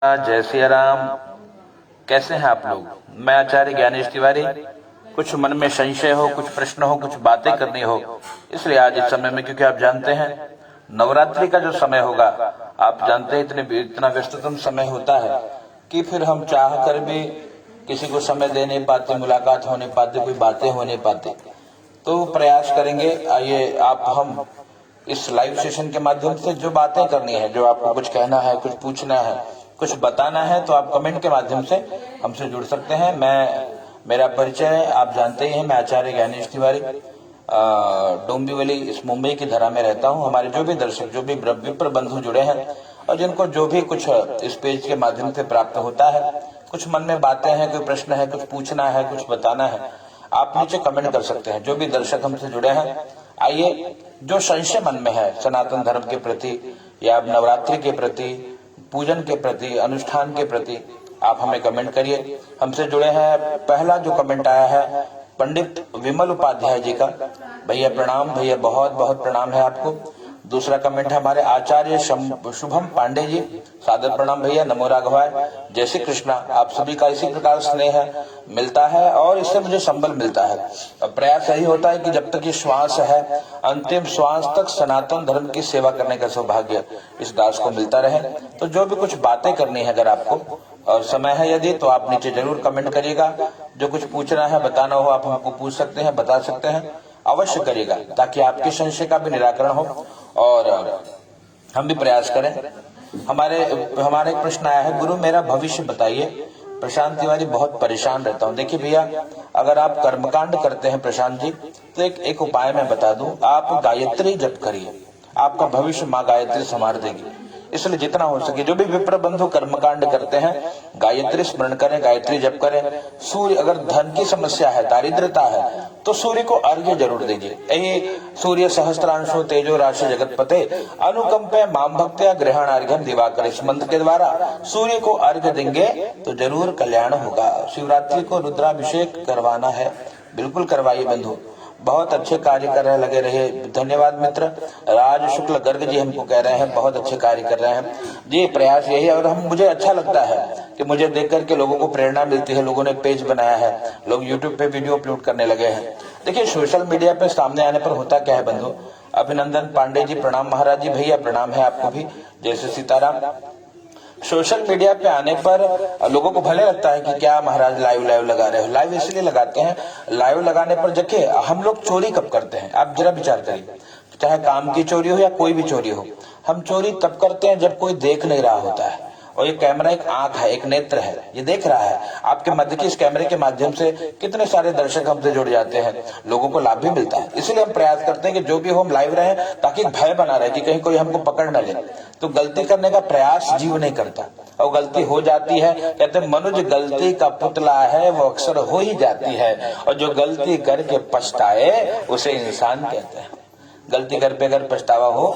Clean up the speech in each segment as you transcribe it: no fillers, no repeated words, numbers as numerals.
जय सिया राम। कैसे हैं आप लोग? मैं आचार्य ज्ञानेश तिवारी। कुछ मन में संशय हो, कुछ प्रश्न हो, कुछ बातें करनी हो, इसलिए आज इस समय में, क्योंकि आप जानते हैं नवरात्रि का जो समय होगा, आप जानते हैं इतना व्यस्ततम समय होता है कि फिर हम चाह कर भी किसी को समय दे नहीं पाते, मुलाकात हो नहीं पाती, कोई बातें हो नहीं पाती। तो प्रयास करेंगे, आइए आप हम इस लाइव सेशन के माध्यम से जो बातें करनी है, जो आपको कुछ कहना है, कुछ पूछना है, कुछ बताना है, तो आप कमेंट के माध्यम से हमसे जुड़ सकते हैं। मेरा परिचय आप जानते ही हैं, मैं आचार्य ज्ञानेश तिवारी डोंबिवली इस मुंबई की धरा में रहता हूं। हमारे जो भी दर्शक, जो भी विप्र बंधु जुड़े हैं और जिनको जो भी कुछ इस पेज के माध्यम से प्राप्त होता है, कुछ मन में बातें हैं, कोई प्रश्न है, कुछ पूछना है, कुछ बताना है, आप नीचे कमेंट कर सकते हैं। जो भी दर्शक हमसे जुड़े हैं, आइए जो संशय मन में है सनातन धर्म के प्रति या नवरात्रि के प्रति, पूजन के प्रति, अनुष्ठान के प्रति, आप हमें कमेंट करिए। हमसे जुड़े हैं, पहला जो कमेंट आया है पंडित विमल उपाध्याय जी का, भैया प्रणाम, भैया बहुत बहुत प्रणाम है आपको। दूसरा कमेंट है हमारे आचार्य शुभम पांडे जी, सादर प्रणाम भैया, नमो राघवाय, जय श्री कृष्णा। आप सभी का इसी प्रकार स्नेह मिलता है और इससे मुझे संबल मिलता है। अब प्रयास यही होता है कि जब तक ये श्वास है, अंतिम श्वास तक सनातन धर्म की सेवा करने का सौभाग्य इस दास को मिलता रहे। तो जो भी कुछ बातें करनी है, अगर आपको और समय है यदि, तो आप नीचे जरूर कमेंट करिएगा। जो कुछ पूछना है, बताना हो, आप हमको पूछ सकते हैं, बता सकते हैं, अवश्य करिएगा, ताकि आपके संशय का भी निराकरण हो और हम भी प्रयास करें। हमारे एक प्रश्न आया है, गुरु मेरा भविष्य बताइए, प्रशांत तिवारी बहुत परेशान रहता हूँ। देखिए भैया, अगर आप कर्मकांड करते हैं प्रशांत जी, तो एक उपाय मैं बता दूं, आप गायत्री जप करिए, आपका भविष्य माँ गायत्री संवार देगी। इसलिए जितना हो सके जो भी विप्र बंधु कर्मकांड करते हैं, गायत्री स्मरण करें, गायत्री जप करें। सूर्य, अगर धन की समस्या है, दारिद्रता है, तो सूर्य को अर्घ्य जरूर दीजिए। यही सूर्य सहस्त्रांशो तेजो राशि जगतपते अनुकंपे माम भक्त्या ग्रहण अर्घ्यम दिवाकर, इस मंत्र के द्वारा सूर्य को अर्घ्य देंगे तो जरूर कल्याण होगा। शिवरात्रि को रुद्राभिषेक करवाना है, बिल्कुल करवाइए बंधु, बहुत अच्छे कार्य कर रहे, लगे रहिए। धन्यवाद मित्र राज शुक्ल गर्ग जी हमको कह रहे हैं बहुत अच्छे कार्य कर रहे हैं जी। प्रयास यही है और मुझे अच्छा लगता है कि मुझे देख करके लोगों को प्रेरणा मिलती है। लोगों ने पेज बनाया है, लोग यूट्यूब पे वीडियो अपलोड करने लगे हैं। देखिए सोशल मीडिया पे सामने आने पर होता क्या है बंधु। अभिनंदन पांडे जी प्रणाम, महाराज जी भैया प्रणाम है आपको भी, जय श्री सीताराम। सोशल मीडिया पे आने पर लोगों को भले लगता है कि क्या महाराज लाइव लगा रहे हो। लाइव इसलिए लगाते हैं, लाइव लगाने पर देखिए हम लोग चोरी कब करते हैं, आप जरा विचार करिए। चाहे काम की चोरी हो या कोई भी चोरी हो, हम चोरी तब करते हैं जब कोई देख नहीं रहा होता है। और ये कैमरा एक आंख है, एक नेत्र है, ये देख रहा है। आपके मध्य के इस कैमरे के माध्यम से कितने सारे दर्शक हमसे जुड़ जाते हैं, लोगों को लाभ भी मिलता है। इसलिए हम प्रयास करते हैं कि जो भी हो हम लाइव रहे, ताकि भय बना रहे कि कहीं कोई हमको पकड़ न ले। तो गलती करने का प्रयास जीव नहीं करता और गलती हो जाती है। कहते हैं मनुज गलती का पुतला है, वो अक्सर हो ही जाती है, और जो गलती करके पछताए उसे इंसान कहते हैं। गलती कर पे अगर पछतावा हो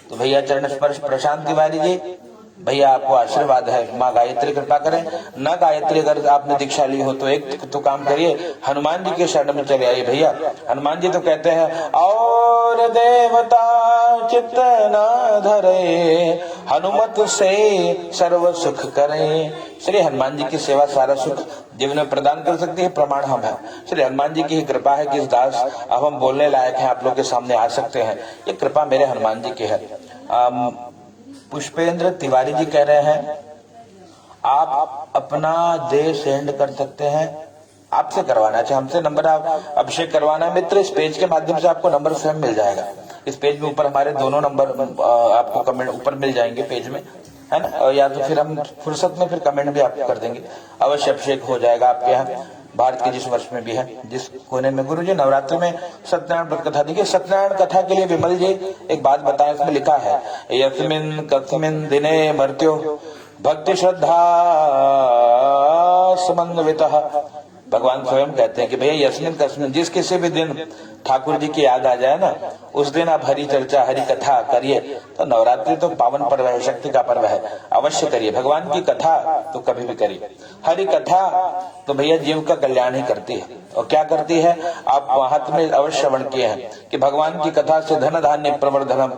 तो भैया चरण स्पर्श। प्रशांत तिवारी जी भैया आपको आशीर्वाद है, माँ गायत्री कृपा करें। न गायत्री अगर आपने दीक्षा ली हो तो एक तो काम करिए, हनुमान जी के शरण में चले आइए भैया। हनुमान जी तो कहते हैं और देवता चित्त न धरे, हनुमत से सर्व सुख करें। श्री हनुमान जी की सेवा सारा सुख जीवन में प्रदान कर सकती है, प्रमाण हम है। श्री हनुमान जी की ही कृपा है कि इस दास अब हम बोलने लायक हैं, आप लोग के सामने आ सकते हैं। ये कृपा मेरे हनुमान जी की है। पुष्पेंद्र तिवारी जी कह रहे हैं आप अपना देह सेंड कर सकते हैं, आपसे करवाना चाहिए, हमसे नंबर आप अभिषेक करवाना है मित्र। इस पेज के माध्यम से आपको नंबर स्वयं मिल जाएगा। इस पेज में ऊपर हमारे दोनों नंबर आपको कमेंट ऊपर मिल जाएंगे पेज में, है ना। और या तो फिर हम फुर्सत में फिर कमेंट भी आपको कर देंगे, अवश्य अभिषेक हो जाएगा आपके यहाँ। भारत के जिस वर्ष में भी है, जिस कोने में। गुरु जी नवरात्र में सत्यनारायण व्रत कथा, देखिए सत्यनारायण कथा के लिए विमल जी एक बात बताएं, इसमें लिखा है यस्मिन कस्मिन दिने मर्त्यो भक्ति श्रद्धा समन्वितः। भगवान स्वयं कहते हैं कि भैया यस्मिन कस्मिन, जिस किसी भी दिन ठाकुर जी की याद आ जाए ना, उस दिन आप हरि चर्चा हरि कथा करिए। तो नवरात्रि तो पावन पर्व है, शक्ति का पर्व है, अवश्य करिए। भगवान की कथा तो कभी भी करिए। हरि कथा तो भैया जीव का कल्याण ही करती है। और क्या करती है, आप महात्म्य में अवश्य श्रवण किए हैं कि भगवान की कथा से धन धान्य प्रवर्धनम,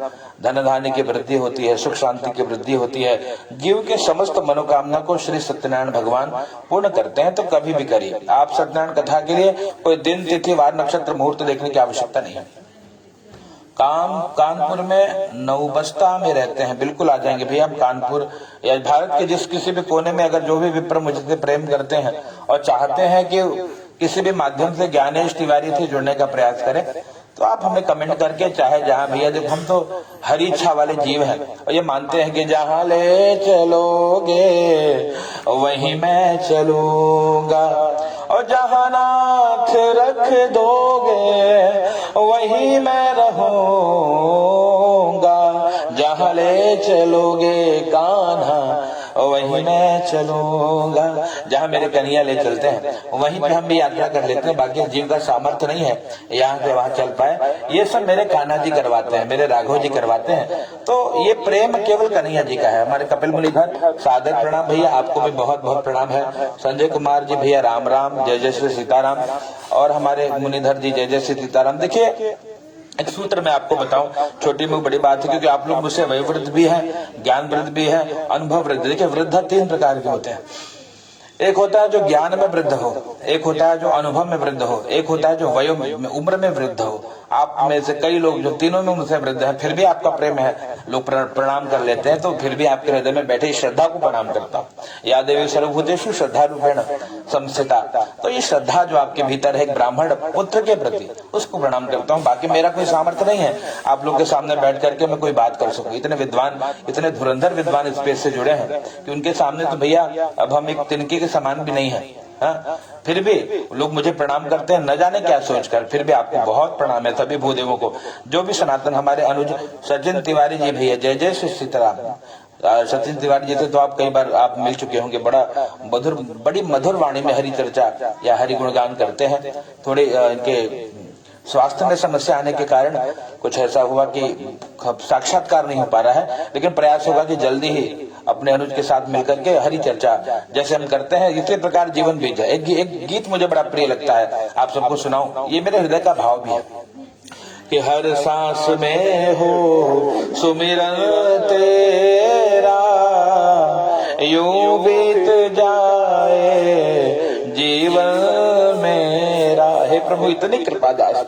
धन धान्य की वृद्धि होती है, सुख शांति की वृद्धि होती है, जीव के समस्त मनोकामना को श्री सत्यनारायण भगवान पूर्ण करते हैं। तो कभी भी करिए। आप सत्यनारायण कथा के लिए कोई दिन तिथि वार नक्षत्र मुहूर्त देखने की आवश्यकता नहीं है। कानपुर में नौबस्ता में रहते हैं, बिल्कुल आ जाएंगे भैया हम कानपुर या भारत के जिस किसी भी कोने में अगर जो भी विप्र मुझसे प्रेम करते हैं और चाहते हैं कि किसी भी माध्यम से ज्ञानेश तिवारी से जुड़ने का प्रयास करें, तो आप हमें कमेंट करके चाहे जहां भैया, देखो हम तो हरी इच्छा वाले जीव हैं और ये मानते हैं कि जहां ले चलोगे वहीं मैं चलूंगा, और जहां नाथ रख दोगे वहीं मैं रहूंगा, जहां ले चलोगे कान्हा वहीं मैं चलूंगा। जहां मेरे कन्हैया ले चलते हैं वहीं पे हम भी यात्रा कर लेते हैं। बाकी जीव का सामर्थ्य नहीं है यहाँ से वहां चल पाए। ये सब मेरे कान्हा जी करवाते हैं, मेरे राघव जी करवाते हैं। तो ये प्रेम केवल कन्हैया जी का है। हमारे कपिल मुनिधर सादर प्रणाम भैया, आपको भी बहुत बहुत प्रणाम है। संजय कुमार जी भैया राम राम, जय जय श्री सीताराम। और हमारे मुनिधर जी जय जय श्री सीताराम। देखिए एक सूत्र मैं आपको बताऊं, छोटी में बड़ी बात है, क्योंकि आप लोग मुझसे वयोवृद्ध भी हैं, ज्ञान वृद्ध भी है, अनुभव वृद्ध। देखिए वृद्ध 3 प्रकार के होते हैं। एक होता है जो ज्ञान में वृद्ध हो, एक होता है जो अनुभव में वृद्ध हो, एक होता है जो वयो में उम्र में वृद्ध हो। आप में से कई लोग जो तीनों में उनसे वृद्ध है, फिर भी आपका प्रेम है, लोग प्रणाम कर लेते हैं, तो फिर भी आपके हृदय में बैठे श्रद्धा को प्रणाम करता हूँ। या देवी सर्वभूतेषु श्रद्धा रूपेण संस्थिता। तो ये श्रद्धा जो आपके भीतर है एक ब्राह्मण पुत्र के प्रति, उसको प्रणाम करता हूँ। बाकी मेरा कोई सामर्थ्य नहीं है आप लोग के सामने बैठ करके मैं कोई बात कर सकूं। इतने विद्वान, इतने धुरंधर विद्वान इस पेश से जुड़े हैं कि उनके सामने तो भैया अब हम एक तिनके के समान भी नहीं है। हाँ? फिर भी लोग मुझे प्रणाम करते हैं, न जाने क्या सोचकर। फिर भी आपको बहुत प्रणाम है सभी भूदेवों को। जो भी सनातन हमारे अनुज सचिन तिवारी जी भैया जय जय श्री सीताराम। सचिन तिवारी जी थे तो आप कई बार आप मिल चुके होंगे। बड़ी मधुर वाणी में हरि चर्चा या हरि गुणगान करते हैं। थोड़े इनके स्वास्थ्य में समस्या आने के कारण कुछ ऐसा हुआ कि साक्षात्कार नहीं हो पा रहा है, लेकिन प्रयास होगा कि जल्दी ही अपने अनुज के साथ मिलकर के हरि चर्चा जैसे हम करते हैं इसी प्रकार जीवन बीत जाए। एक गीत मुझे बड़ा प्रिय लगता है, आप सबको सुनाऊं। ये मेरे हृदय का भाव भी है कि हर सांस में हो सुमिरन तेरा, यूं बीत जाए जीवन मेरा। हे प्रभु इतनी कृपा दास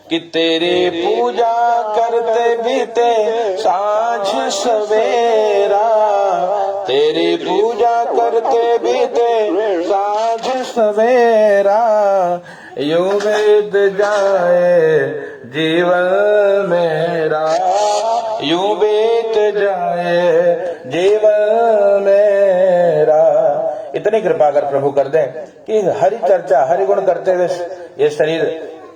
कि तेरे पूजा करते बीते साँझ सवेरा, तेरी पूजा करते बीते साँझ सवेरा, यूं बीत जाए जीवन मेरा, यूं बीत जाए जीवन मेरा। इतनी कृपा अगर प्रभु कर दें कि हरि चर्चा हरि गुण करते हुए ये शरीर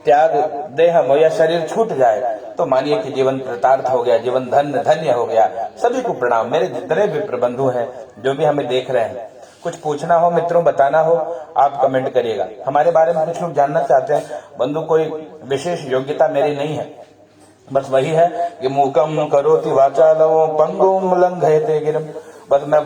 त्याग दे हम या शरीर छूट जाए, तो मानिए कि जीवन कृतार्थ हो गया, जीवन धन्य धन्य हो गया। सभी को प्रणाम। मेरे जितने भी प्रबंधु हैं जो भी हमें देख रहे हैं, कुछ पूछना हो मित्रों, बताना हो, आप कमेंट करिएगा। हमारे बारे में कुछ लोग जानना चाहते हैं। बंधु कोई विशेष योग्यता मेरी नहीं है, बस वही है कि मूकम करोति वाचालम पंगुम लंघयते गिरम। बस मैं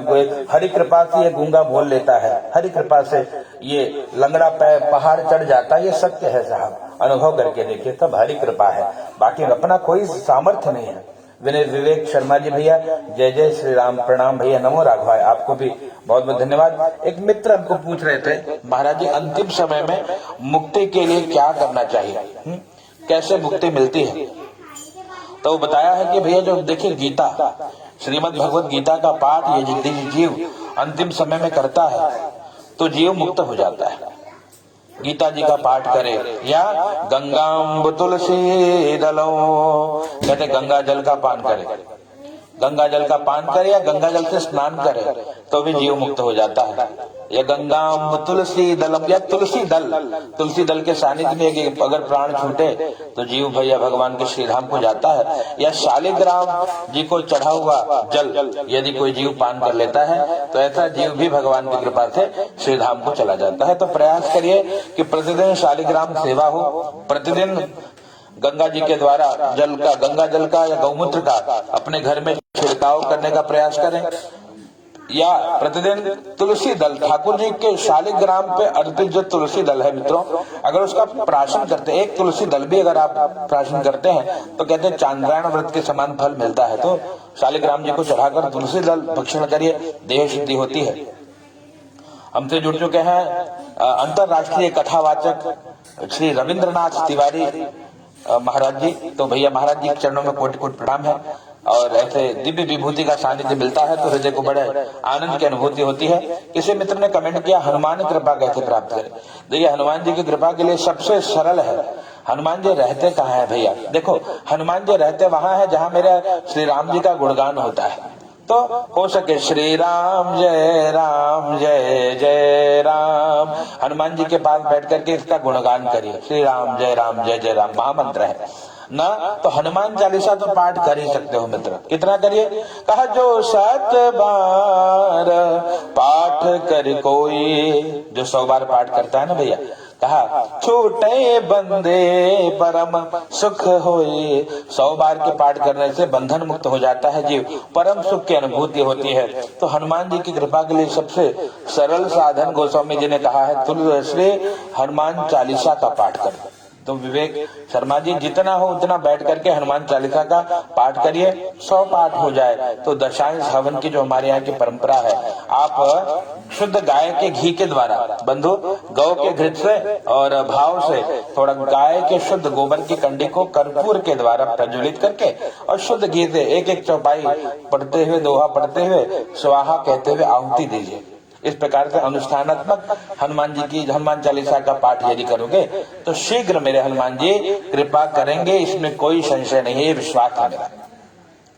हरि कृपा से ये गूंगा बोल लेता है, हरि कृपा से ये लंगड़ा पहाड़ चढ़ जाता है। ये सत्य है साहब, अनुभव करके देखिए, तब हरि कृपा है। बाकी अपना कोई सामर्थ्य नहीं है। विनय विवेक शर्मा जी भैया जय जय श्री राम, प्रणाम भैया, नमो राघवाय। आपको भी बहुत बहुत धन्यवाद। एक मित्र हमको पूछ रहे थे महाराज जी अंतिम समय में मुक्ति के लिए क्या करना चाहिए, कैसे मुक्ति मिलती है? तो बताया है कि भैया जो देखिए गीता, श्रीमद् भगवत गीता का पाठ ये यदि जीव अंतिम समय में करता है तो जीव मुक्त हो जाता है। गीता जी का पाठ करे या गंगाम्ब तुलसी दलो, कहते गंगा जल का पान करे, गंगा जल का पान करे या गंगा जल से स्नान करे तो भी जीव मुक्त हो जाता है। या गंगाम्ब तुलसी दलम, या तुलसी दल के सानिध्य में अगर प्राण छूटे तो जीव भैया भगवान के श्रीधाम को जाता है। या शालिग्राम जी को चढ़ा हुआ जल यदि कोई जीव पान कर लेता है तो ऐसा जीव भी भगवान की कृपा से श्रीधाम को चला जाता है। तो प्रयास करिए कि प्रतिदिन शालिग्राम सेवा हो, प्रतिदिन गंगा जी के द्वारा गंगा जल का या गौमूत्र का अपने घर में छिड़काव करने का प्रयास करें, या प्रतिदिन तुलसी दल, ठाकुर जी के शालिग्राम पे अर्पित जो तुलसी दल है मित्रों, अगर उसका प्राशन करते, एक तुलसी दल भी अगर आप प्राशन करते हैं तो कहते हैं चांद्रायण व्रत के समान फल मिलता है। तो शालिग्राम जी को चढ़ाकर तुलसी दल भक्षण करिए, देह शुद्धि होती है। हमसे जुड़ चुके हैं अंतरराष्ट्रीय कथावाचक श्री रविंद्रनाथ तिवारी महाराज जी। तो भैया महाराज जी के चरणों में कोटि कोटि प्रणाम है। और ऐसे दिव्य विभूति का सानिध्य मिलता है तो हृदय को बड़े आनंद की अनुभूति होती है। किसी मित्र ने कमेंट किया, हनुमान कृपा कैसे प्राप्त करें? देखिए, हनुमान जी की कृपा के लिए सबसे सरल है, हनुमान जी रहते कहाँ है भैया? देखो, हनुमान जी रहते वहां है जहां मेरे श्री राम जी का गुणगान होता है। तो हो सके श्री राम जय जय राम, हनुमान जी के पास बैठ करके इसका गुणगान करिए। श्री राम जय जय राम महामंत्र है ना। तो हनुमान चालीसा तो पाठ कर ही सकते हो मित्र। कितना करिए? कहा, जो 7 बार पाठ कर कोई, जो 100 बार पाठ करता है ना भैया, कहा छूटे बंदे परम सुख होए। 100 बार के पाठ करने से बंधन मुक्त हो जाता है जीव, परम सुख की अनुभूति होती है। तो हनुमान जी की कृपा के लिए सबसे सरल साधन गोस्वामी जी ने कहा है, तुलसी हनुमान चालीसा का पाठ कर। तो विवेक शर्मा जी, जितना हो उतना बैठ करके हनुमान चालीसा का पाठ करिए। 100 पाठ हो जाए तो दशांश हवन की जो हमारे यहाँ की परंपरा है, आप शुद्ध गाय के घी के द्वारा, बंधु गौ के घृत से और भाव से थोड़ा गाय के शुद्ध गोबर की कंडी को कर्पूर के द्वारा प्रज्वलित करके और शुद्ध घी से एक चौपाई पढ़ते हुए, दोहा पढ़ते हुए, स्वाहा कहते हुए आहुति दीजिए। इस प्रकार से अनुष्ठानात्मक हनुमान जी की हनुमान चालीसा का पाठ यदि करोगे तो शीघ्र मेरे हनुमान जी कृपा करेंगे, इसमें कोई संशय नहीं है, ये विश्वास है मेरा।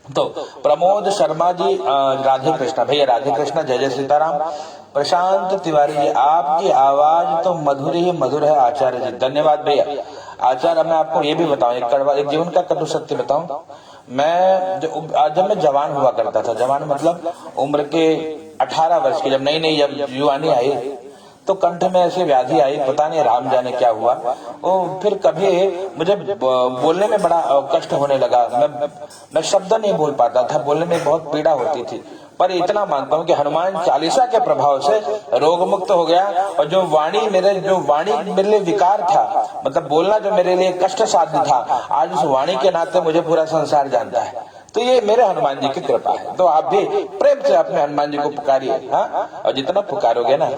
तो प्रमोद शर्मा जी, राधे कृष्णा भैया, राधे कृष्णा, जय जय सीताराम। प्रशांत तिवारी जी, आपकी आवाज तो मधुर ही मधुर है आचार्य जी, धन्यवाद भैया। आचार्य, मैं आपको ये भी बताऊं, एक जीवन का कटु सत्य बताऊं। मैं जब मैं जवान हुआ करता था, जवान मतलब उम्र के 18 वर्ष की, जब नई जब युवानी आई तो कंठ में ऐसी व्याधि आई, पता नहीं राम जाने क्या हुआ। फिर कभी मुझे बोलने में बड़ा कष्ट होने लगा, मैं शब्द नहीं बोल पाता था, बोलने में बहुत पीड़ा होती थी। पर इतना मानता हूँ कि हनुमान चालीसा के प्रभाव से रोग मुक्त हो गया। और जो वाणी मेरे लिए विकार था, मतलब बोलना जो मेरे लिए कष्ट साध्य था, आज उस वाणी के नाते मुझे पूरा संसार जानता है। तो ये मेरे हनुमान जी की कृपा है। तो आप भी प्रेम से अपने हनुमान जी को पुकारिए, हाँ, और जितना पुकारोगे ना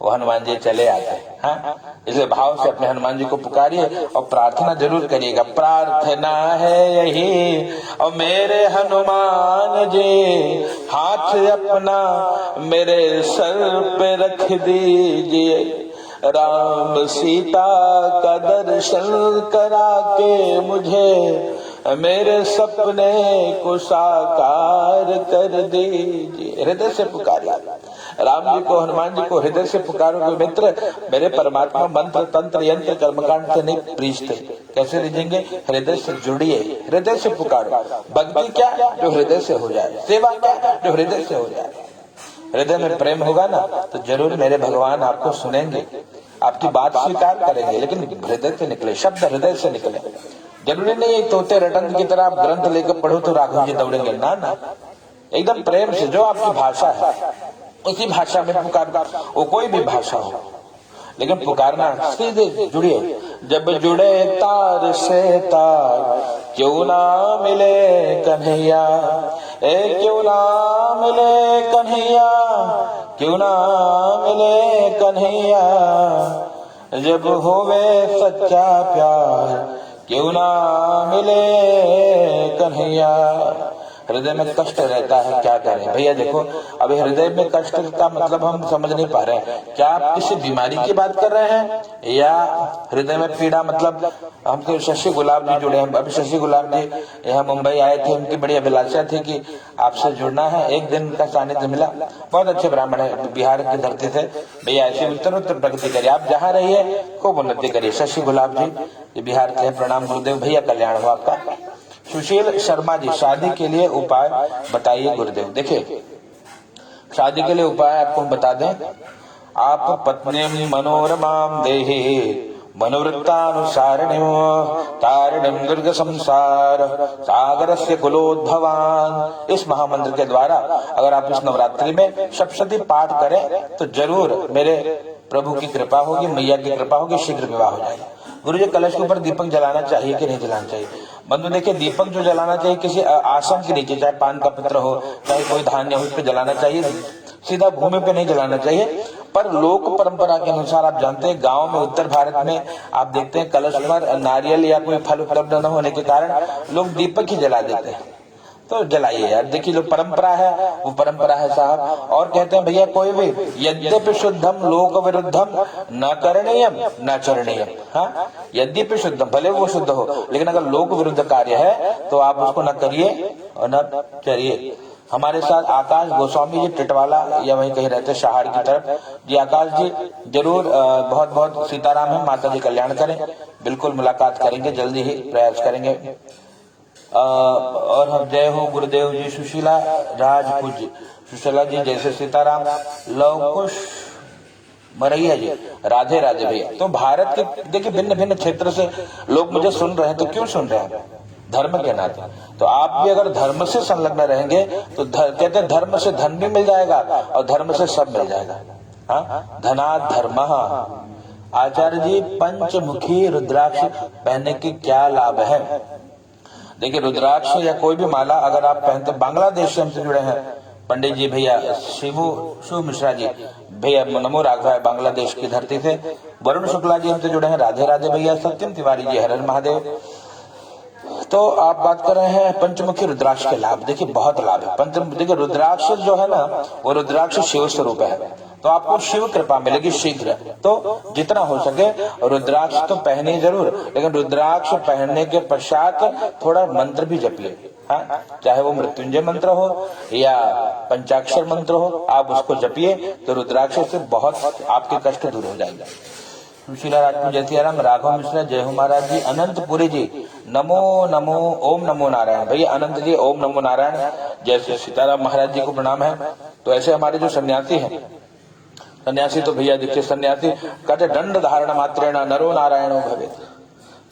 वो हनुमान जी चले आते हैं, हाँ। इसलिए भाव से अपने हनुमान जी को पुकारिए और प्रार्थना जरूर करिएगा। प्रार्थना है यही और मेरे हनुमान जी, हाथ अपना मेरे सर पे रख दीजिए, राम सीता का दर्शन करा के मुझे मेरे सपने को साकार कर दीजिए। हृदय से पुकारिए राम जी को, हनुमान जी को हृदय से पुकारोगे मित्र, मेरे परमात्मा मंत्र तंत्र यंत्र कर्मकांड से नहीं प्रीछते। कैसे रीझेंगे? हृदय से जुड़िए, हृदय से पुकारो। भक्ति क्या? जो हृदय से हो जाए। सेवा क्या? जो हृदय से हो जाए। हृदय में प्रेम होगा ना तो जरूर मेरे भगवान आपको सुनेंगे, आपकी बात स्वीकार करेंगे, लेकिन हृदय से निकले, शब्द हृदय से निकले। जरूरी नहीं है तोते रटंत की तरह आप ग्रंथ लेकर पढ़ो तो राघव जी दौड़ेंगे, ना, एकदम प्रेम से जो आपकी भाषा है उसी भाषा में पुकार, वो कोई भी भाषा हो, लेकिन पुकारना सीधे जुड़िए। जब जुड़े तार से तार, क्यों ना मिले कन्हैया, क्यों ना मिले कन्हैया, क्यों ना मिले कन्हैया, जब होवे सच्चा प्यार, क्यों ना मिले कन्हैया। हृदय में कष्ट रहता है, क्या करें भैया? देखो, अभी हृदय में कष्ट का मतलब हम समझ नहीं पा रहे हैं। क्या आप किसी बीमारी की बात कर रहे हैं या हृदय में पीड़ा? मतलब हमसे शशि गुलाब जी जुड़े हैं, अभी शशि गुलाब जी यहाँ मुंबई आए थे, उनकी बड़ी अभिलाषा थी कि आपसे जुड़ना है। एक दिन का सानिध्य मिला, बहुत अच्छे ब्राह्मण है, बिहार की धरती से। भैया ऐसी उत्तर प्रगति करिए, आप जहाँ रहिए खूब उन्नति करिए। शशि गुलाब जी बिहार के, प्रणाम गुरुदेव भैया, कल्याण हो आपका। सुशील शर्मा जी, शादी के लिए उपाय बताइए गुरुदेव। देखिए, शादी के लिए उपाय आपको बता दें, आप पत्नी मनोरमां देहि मनोवृत्तानुसारिणीं तारिणीं दुर्ग संसार सागरस्य कुलोद्भवान्। इस महामंत्र के द्वारा अगर आप इस नवरात्रि में सप्तशती पाठ करें तो जरूर मेरे प्रभु की कृपा होगी, मैया की कृपा होगी, शीघ्र विवाह हो जाएगा। गुरु जी, कलश के ऊपर दीपक जलाना चाहिए कि नहीं जलाना चाहिए? बंधु देखिए, दीपक जो जलाना चाहिए किसी आसन के नीचे, चाहे पान का पत्र हो, चाहे कोई धान्य हो, उस पर जलाना चाहिए, सीधा भूमि पे नहीं जलाना चाहिए। पर लोक परंपरा के अनुसार आप जानते हैं, गांव में उत्तर भारत में आप देखते हैं कलश पर नारियल या कोई फल उपलब्ध न होने के कारण लोग दीपक ही जला देते हैं। तो जलाइए यार, देखिए जो परंपरा है वो परंपरा है साहब। और कहते हैं भैया, कोई भी यद्यपि शुद्धम लोक विरुद्धम न करणीयम न चरणीयम। हाँ, यद्यपि शुद्धम, भले वो शुद्ध हो, लेकिन अगर लोक विरुद्ध कार्य है तो आप उसको न करिए और न चरिए। हमारे साथ आकाश गोस्वामी जी टिटवाला या वहीं कहीं रहते शहर की तरफ जी। आकाश जी जरूर बहुत बहुत सीताराम है, माता जी कल्याण करें, बिल्कुल मुलाकात करेंगे, जल्दी ही प्रयास करेंगे। और हम जय हो गुरुदेव जी। सुशीला राजपूज्य, सुशीला जी जैसे सीताराम। लवकुश मरैया जी, राधे राधे भैया। तो भारत के देखिए भिन्न भिन्न क्षेत्र से लोग मुझे सुन रहे हैं, तो क्यों सुन रहे हैं? धर्म के नाते। तो आप भी अगर धर्म से संलग्न रहेंगे तो कहते हैं धर्म से धन भी मिल जाएगा और धर्म से सब मिल जाएगा। हाँ, धनात् धर्मः। आचार्य जी, पंचमुखी रुद्राक्ष पहनने के क्या लाभ है? देखिए, रुद्राक्ष या कोई भी माला अगर आप पहनते, बांग्लादेश से हमसे जुड़े हैं पंडित जी भैया शिव मिश्रा जी भैया, नमो राघव है, बांग्लादेश की धरती से। वरुण शुक्ला जी हमसे जुड़े हैं, राधे राधे भैया। सत्यम तिवारी जी, हर हर महादेव। तो आप बात कर रहे हैं पंचमुखी रुद्राक्ष के लाभ। देखिए बहुत लाभ है। देखिए रुद्राक्ष जो है ना, वो रुद्राक्ष शिव स्वरूप है, तो आपको शिव कृपा मिलेगी शीघ्र। तो जितना हो सके रुद्राक्ष तो पहने जरूर, लेकिन रुद्राक्ष पहनने के पश्चात थोड़ा मंत्र भी जपिए। हाँ, चाहे वो मृत्युंजय मंत्र हो या पंचाक्षर मंत्र हो, आप उसको जपिए तो रुद्राक्ष से बहुत आपके कष्ट दूर हो जाएंगे। सुशीला राजपूत, जय राम। राघव मिश्रा, जय हो महाराज जी। अनंतपुरी जी, नमो नमो, ओम नमो नारायण। भैया अनंत जी, ओम नमो नारायण। जैसे सीताराम महाराज जी को प्रणाम है। तो ऐसे हमारे जो सन्यासी हैं, सन्यासी तो भैया देखिए, सन्यासी कहते दंड धारण मात्रेण नरो नारायणो भवेत्।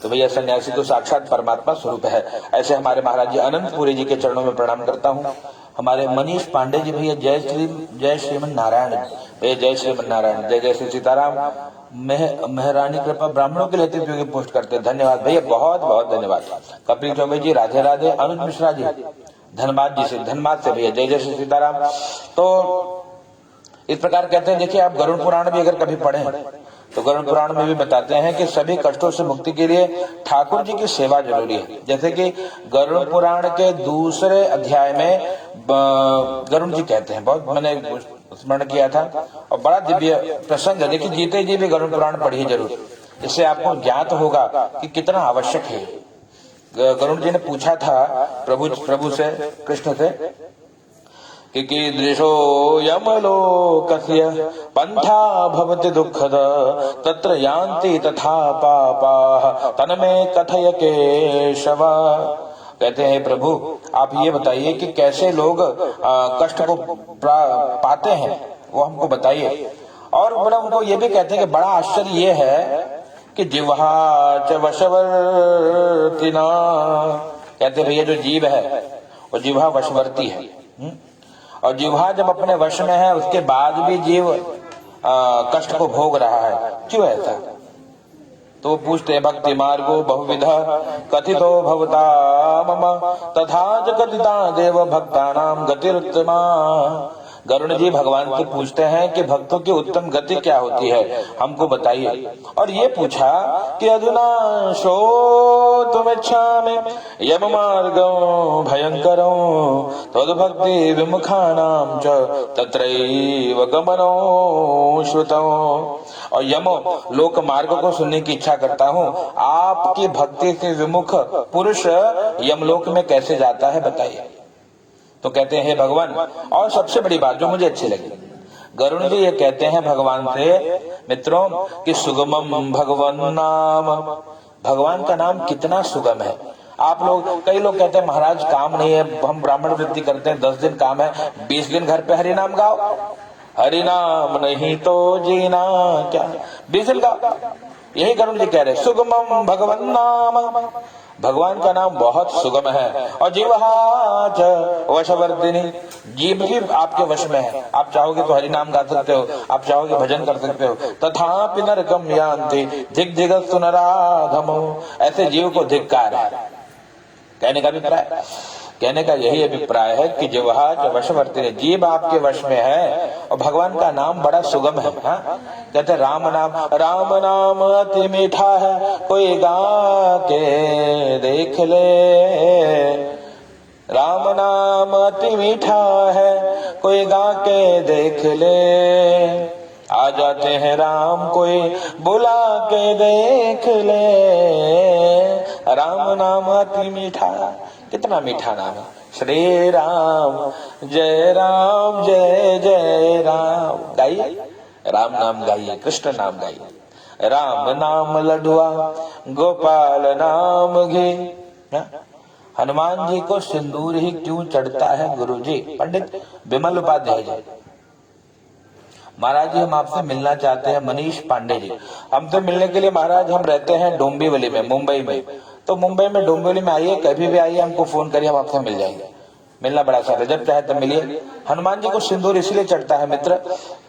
तो भैया सन्यासी तो साक्षात परमात्मा स्वरूप है। ऐसे हमारे महाराज जी अनंतपुरी जी के चरणों में प्रणाम करता हूँ। हमारे मनीष पांडे जी भैया, जय श्रीमन नारायण भैया, जय श्रीमन नारायण, जय जय श्री सीताराम। मेहरानी कृपा ब्राह्मणों के लिए उपयोगी पोस्ट करते हैं, धन्यवाद भैया, बहुत बहुत धन्यवाद। कपिल चौबे जी, राधे राधे। अनुज मिश्रा जी, धनबाद जी से, धनबाद से भैया, जय जय श्री सीताराम। तो इस प्रकार कहते हैं, देखिए आप गरुड़ पुराण भी अगर कभी पढ़े तो गरुड़ पुराण में भी बताते हैं कि सभी कष्टों से मुक्ति के लिए ठाकुर जी की सेवा जरूरी है। जैसे कि गरुड़ पुराण के दूसरे अध्याय में गरुड़ जी कहते हैं, बहुत मैंने स्मरण किया था और बड़ा दिव्य प्रसंग है। देखिए जीते जी भी गरुड़ पुराण पढ़िए जरूर, इससे आपको ज्ञात होगा कि कितना आवश्यक है। गरुड़ जी ने पूछा था प्रभु से, कृष्ण से, कि कीदृशो यमलोकस्य पंथा भवति दुःखद तत्र यान्ति तथा पापाः तन्मे कथय केशव। कहते हैं प्रभु आप ये बताइए कि कैसे लोग कष्ट को पाते हैं, वो हमको बताइए। और बड़ा उनको ये भी कहते हैं कि बड़ा आश्चर्य ये है कि जिह्वा च वशवर्तिना। कहते भैया जो जीव है वो जिह्वा वशवर्ती है, और जिह्वा जब अपने वश में है उसके बाद भी जीव कष्ट को भोग रहा है, क्यों ऐसा? तो वो पूछते हैं, भक्ति मार्गो बहुविधा कथितो भवता मम तथा च कथिता देव भक्तानां गतिरुत्तमा। गरुड़ जी भगवान से पूछते हैं कि भक्तों की उत्तम गति क्या होती है, हमको बताइए। और ये पूछा कि अधुना श्रोतुमिच्छामि यम मार्गो भयंकरो तद्भक्ति विमुखानां च तत्रैव गमनो श्रुतो। और यम लोक मार्ग को सुनने की इच्छा करता हूँ, आपकी भक्ति से विमुख पुरुष यमलोक में कैसे जाता है बताइए। तो कहते हैं भगवान, और सबसे बड़ी बात जो मुझे अच्छी लगी, गरुड़ जी ये कहते हैं भगवान से मित्रों कि सुगमम भगवान नाम, भगवान का नाम कितना सुगम है। आप लोग, कई लोग कहते हैं महाराज काम नहीं है, हम ब्राह्मण वृत्ति करते हैं, 10 दिन काम है, 20 दिन घर पे हरि नाम गाओ, हरि नाम नहीं तो जीना क्या, 20 दिन गाओ। यही गरुड़ जी कह रहे सुगमम भगवन नाम, भगवान का नाम बहुत सुगम है। और जीवहाच वशवर्धिनी, जीव भी आपके वश में है। आप चाहोगे तो हरि नाम गा सकते हो, आप चाहोगे भजन कर सकते हो। तथापि नरकम यान्ति धिक धिगस्तु नराधमो, ऐसे जीव को धिक्कार है। कहने का अभिप्राय, कहने का यही अभिप्राय है कि जीवहाच वशवर्तिनी, जीव आपके वश में है और भगवान का नाम बड़ा सुगम है। हाँ? कहते राम नाम अति मीठा है, कोई गा के देख ले। राम नाम अति मीठा है, कोई गा के देख ले। आ जाते हैं राम, कोई बुला के देख ले। राम नाम अति मीठा, कितना मीठा नाम है। श्री राम जय जय राम, गाइए राम नाम गाइए, कृष्ण नाम गाइए। राम नाम लडुआ, गोपाल नाम घी। हनुमान जी को सिंदूर ही क्यों चढ़ता है गुरुजी? पंडित विमल उपाध्याय जी। महाराज जी हम आपसे मिलना चाहते हैं, मनीष पांडे जी। हमसे मिलने के लिए महाराज हम रहते हैं डोंबिवली में, मुंबई में। तो मुंबई में डोंबिवली में आइए, कभी भी आइए, हमको फोन करिए, हम आपसे मिल जाएंगे। मिलना बड़ा आसान है, जब चाहे तब मिलिए। हनुमान जी को सिंदूर इसलिए चढ़ता है मित्र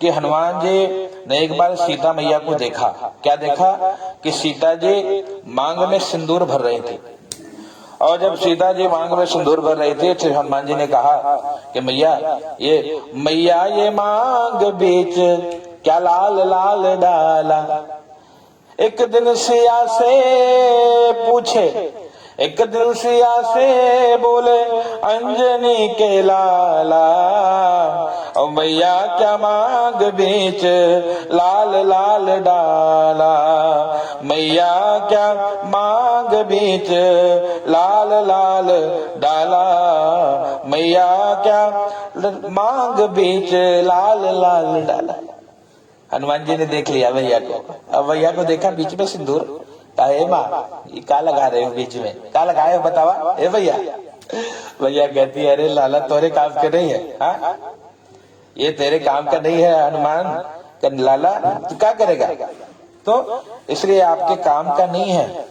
कि हनुमान जी ने एक बार सीता मैया को देखा। क्या देखा? कि सीता जी मांग में सिंदूर भर रही थी। और जब सीता जी मांग में सिंदूर भर रही थी तो हनुमान जी ने कहा कि मैया ये मांग बीच क्या लाल लाल डाला। एक दिन सिया से पूछे, एक दिन सिया से बोले अंजनी के लाला। और मैया क्या मांग बीच लाल लाल डाला, मैया क्या मांग बीच लाल लाल डाला, मैया क्या मांग बीच लाल लाल डाला। हनुमान जी ने देख लिया भैया को। अब भैया को देखा बीच में सिंदूर, कहा माँ ये क्या लगा रहे हो बीच में, क्या लगाए हो बतावा ए भैया। भैया कहती है अरे लाला तोरे काम का नहीं है, हाँ ये तेरे काम का नहीं है हनुमान का लाला, तू क्या करेगा? तो इसलिए आपके काम का नहीं है,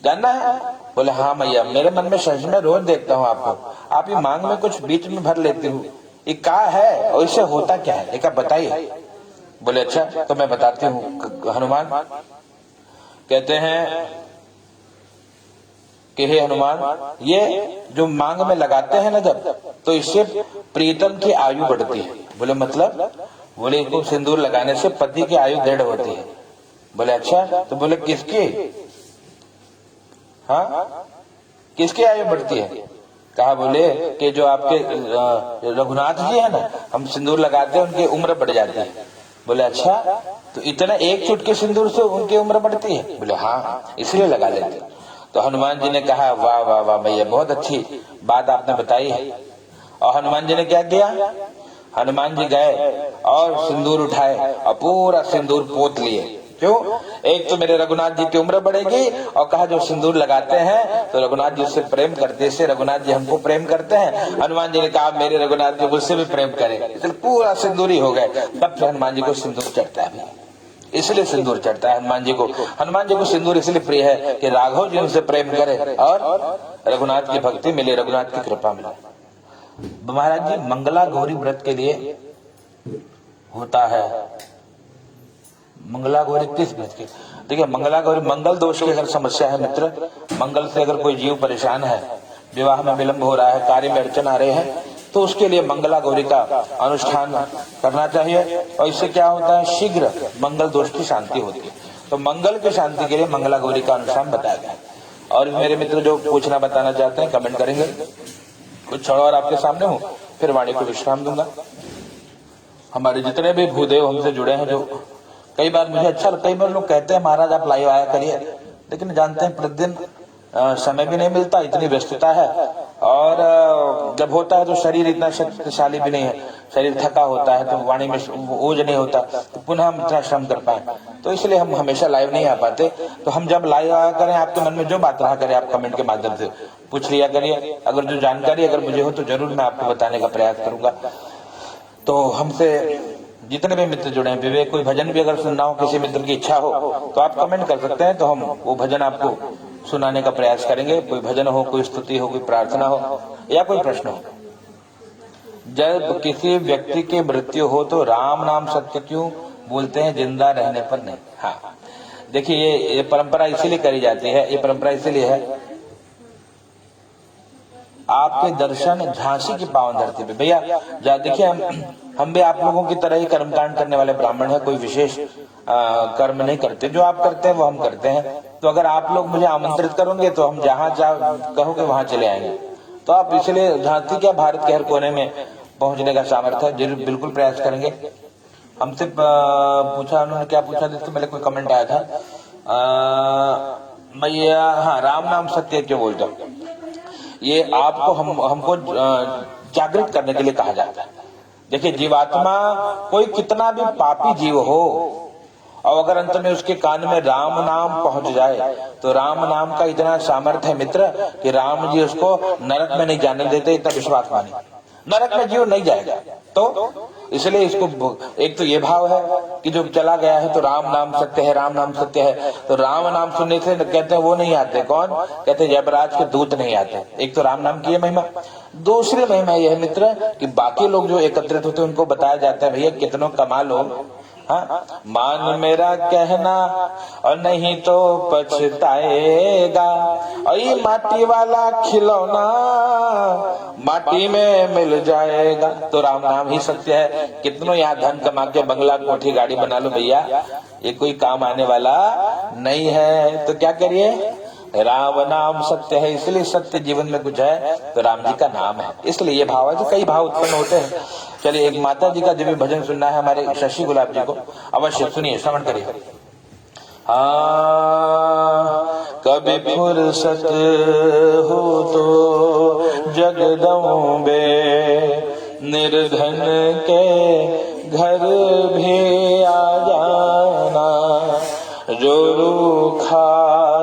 जानना है? बोले हाँ भैया, मेरे मन में सच में रोज देखता हूँ आपको, आप ये मांग में कुछ बीच में भर लेती हूँ, ये क्या है और इससे होता क्या है, एक बताइए। बोले अच्छा तो मैं बताती हूँ। हनुमान कहते हैं कि हे हनुमान, ये जो मांग में लगाते हैं ना जब, तो इससे प्रीतम की आयु बढ़ती है। बोले मतलब? बोले इसको सिंदूर लगाने से पति की आयु दृढ़ होती है। बोले अच्छा, तो बोले किसकी? हाँ किसकी आयु बढ़ती है? कहा बोले कि जो आपके रघुनाथ जी है ना, हम सिंदूर लगाते हैं उनकी उम्र बढ़ जाती है। बोले अच्छा, तो इतना एक चुटके सिंदूर से उनकी उम्र बढ़ती है? बोले हाँ इसलिए लगा लेते। तो हनुमान जी ने कहा वाह वाह वाह भैया, बहुत अच्छी बात आपने बताई है। और हनुमान जी ने क्या किया? हनुमान जी गए और सिंदूर उठाए और पूरा सिंदूर पोत लिए। क्यों? एक तो मेरे रघुनाथ जी की उम्र बढ़ेगी, और कहा जो सिंदूर लगाते हैं तो रघुनाथ जी उससे प्रेम करते, इससे रघुनाथ जी हमको प्रेम करते हैं। हनुमान जी ने कहा मेरे रघुनाथ जी मुझसे भी प्रेम करें, इसलिए पूरा सिंदूर ही हो गए। तब से हनुमान जी को सिंदूर चढ़ता है, इसलिए सिंदूर चढ़ता है हनुमान जी को। हनुमान जी को सिंदूर इसलिए प्रिय है कि राघव जी उनसे प्रेम करे और रघुनाथ की भक्ति मिले, रघुनाथ की कृपा मिले। महाराज जी मंगला गौरी व्रत के लिए होता है। मंगला गौरी किस व्रत की? देखिए मंगला गौरी मंगल दोष की अगर समस्या है मित्र, मंगल से अगर कोई जीव परेशान है, विवाह में विलंब हो रहा है, कार्य में अड़चन आ रहे हैं, तो उसके लिए मंगला गौरी का अनुष्ठान करना चाहिए। और इससे क्या होता है? शीघ्र मंगल दोष की शांति होती है। तो मंगल की शांति के लिए मंगला गौरी का अनुष्ठान बताया गया। और मेरे मित्र जो पूछना बताना चाहते हैं कमेंट करेंगे। कुछ क्षण और आपके सामने हूँ, फिर वाणी को विश्राम दूंगा। हमारे जितने भी भूदेव हमसे जुड़े हैं, जो कई बार मुझे अच्छा लगता है, कई बार लोग कहते हैं महाराज आप लाइव आया करिए, लेकिन जानते हैं प्रतिदिन समय भी नहीं मिलता, इतनी व्यस्तता है। और जब होता है तो शरीर इतना शक्तिशाली भी नहीं है, शरीर थका होता है, तो वाणी में ओज नहीं होता, तो पुनः हम इतना श्रम कर पाए, तो इसलिए हम हमेशा लाइव नहीं आ पाते। तो हम जब लाइव आया करें, आपके मन में जो बात रहा करे आप कमेंट के माध्यम से पूछ लिया करिए। अगर जो जानकारी अगर मुझे हो तो जरूर मैं आपको बताने का प्रयास करूंगा। तो हमसे जितने भी मित्र जुड़े हैं, विवेक कोई भजन भी अगर सुनना हो, किसी मित्र की इच्छा हो तो आप कमेंट कर सकते हैं, तो हम वो भजन आपको सुनाने का प्रयास करेंगे। कोई भजन हो, कोई स्तुति हो, कोई प्रार्थना हो या कोई प्रश्न हो। जब किसी व्यक्ति की मृत्यु हो तो राम नाम सत्य क्यों बोलते हैं, जिंदा रहने पर नहीं? हाँ, देखिए ये परंपरा इसीलिए करी जाती है, ये परंपरा इसीलिए है, आपके दर्शन झांसी की पावन धरती पे। भैया देखिए, हम भी आप लोगों की तरह ही कर्मकांड करने वाले ब्राह्मण हैं, कोई विशेष कर्म नहीं करते। जो आप करते हैं वो हम करते हैं। तो अगर आप लोग मुझे आमंत्रित करोगे तो हम जहाँ कहोगे वहां चले आएंगे। तो आप इसलिए झांसी क्या, भारत के हर कोने में पहुंचने का सामर्थ्य है, जरूर बिल्कुल प्रयास करेंगे। हमसे पूछा, उन्होंने क्या पूछा, जिससे पहले कोई कमेंट आया था, भैया हाँ, राम नाम सत्य क्यों बोलते हो? ये आपको हमको जागृत करने के लिए कहा जाता है। देखिए, जीवात्मा कोई कितना भी पापी जीव हो, और अगर अंत में उसके कान में राम नाम पहुंच जाए तो राम नाम का इतना सामर्थ्य है मित्र कि राम जी उसको नरक में नहीं जाने देते। इतना विश्वास मानिए, नरक में जीव नहीं जाएगा। तो इसलिए इसको एक तो ये भाव है कि जो चला गया है तो राम नाम सत्य है, राम नाम सत्य है। तो राम नाम सुनने से कहते हैं वो नहीं आते, कौन कहते हैं, यमराज के दूत नहीं आते। एक तो राम नाम की है महिमा। दूसरी महिमा यह है मित्र कि बाकी लोग जो एकत्रित होते हैं उनको बताया जाता है, भैया कितनों कमा लो, हाँ, मान मेरा कहना और नहीं तो पछताएगा। और ये माटी वाला खिलौना माटी में मिल जाएगा। तो राम नाम ही सत्य है। कितनों यहाँ धन कमा के बंगला कोठी गाड़ी बना लो, भैया ये कोई काम आने वाला नहीं है। तो क्या करिए, राम नाम सत्य है। इसलिए सत्य जीवन में कुछ है तो राम जी का नाम है। इसलिए ये भाव है, तो कई भाव उत्पन्न होते हैं। चलिए, एक माता जी का दिव्य भजन सुनना है हमारे शशि गुलाब जी को, अवश्य सुनिए, श्रवण करिए। कभी फुर्सत हो तो जगदम्बे, निर्धन के घर भी आ जाना। जो रूखा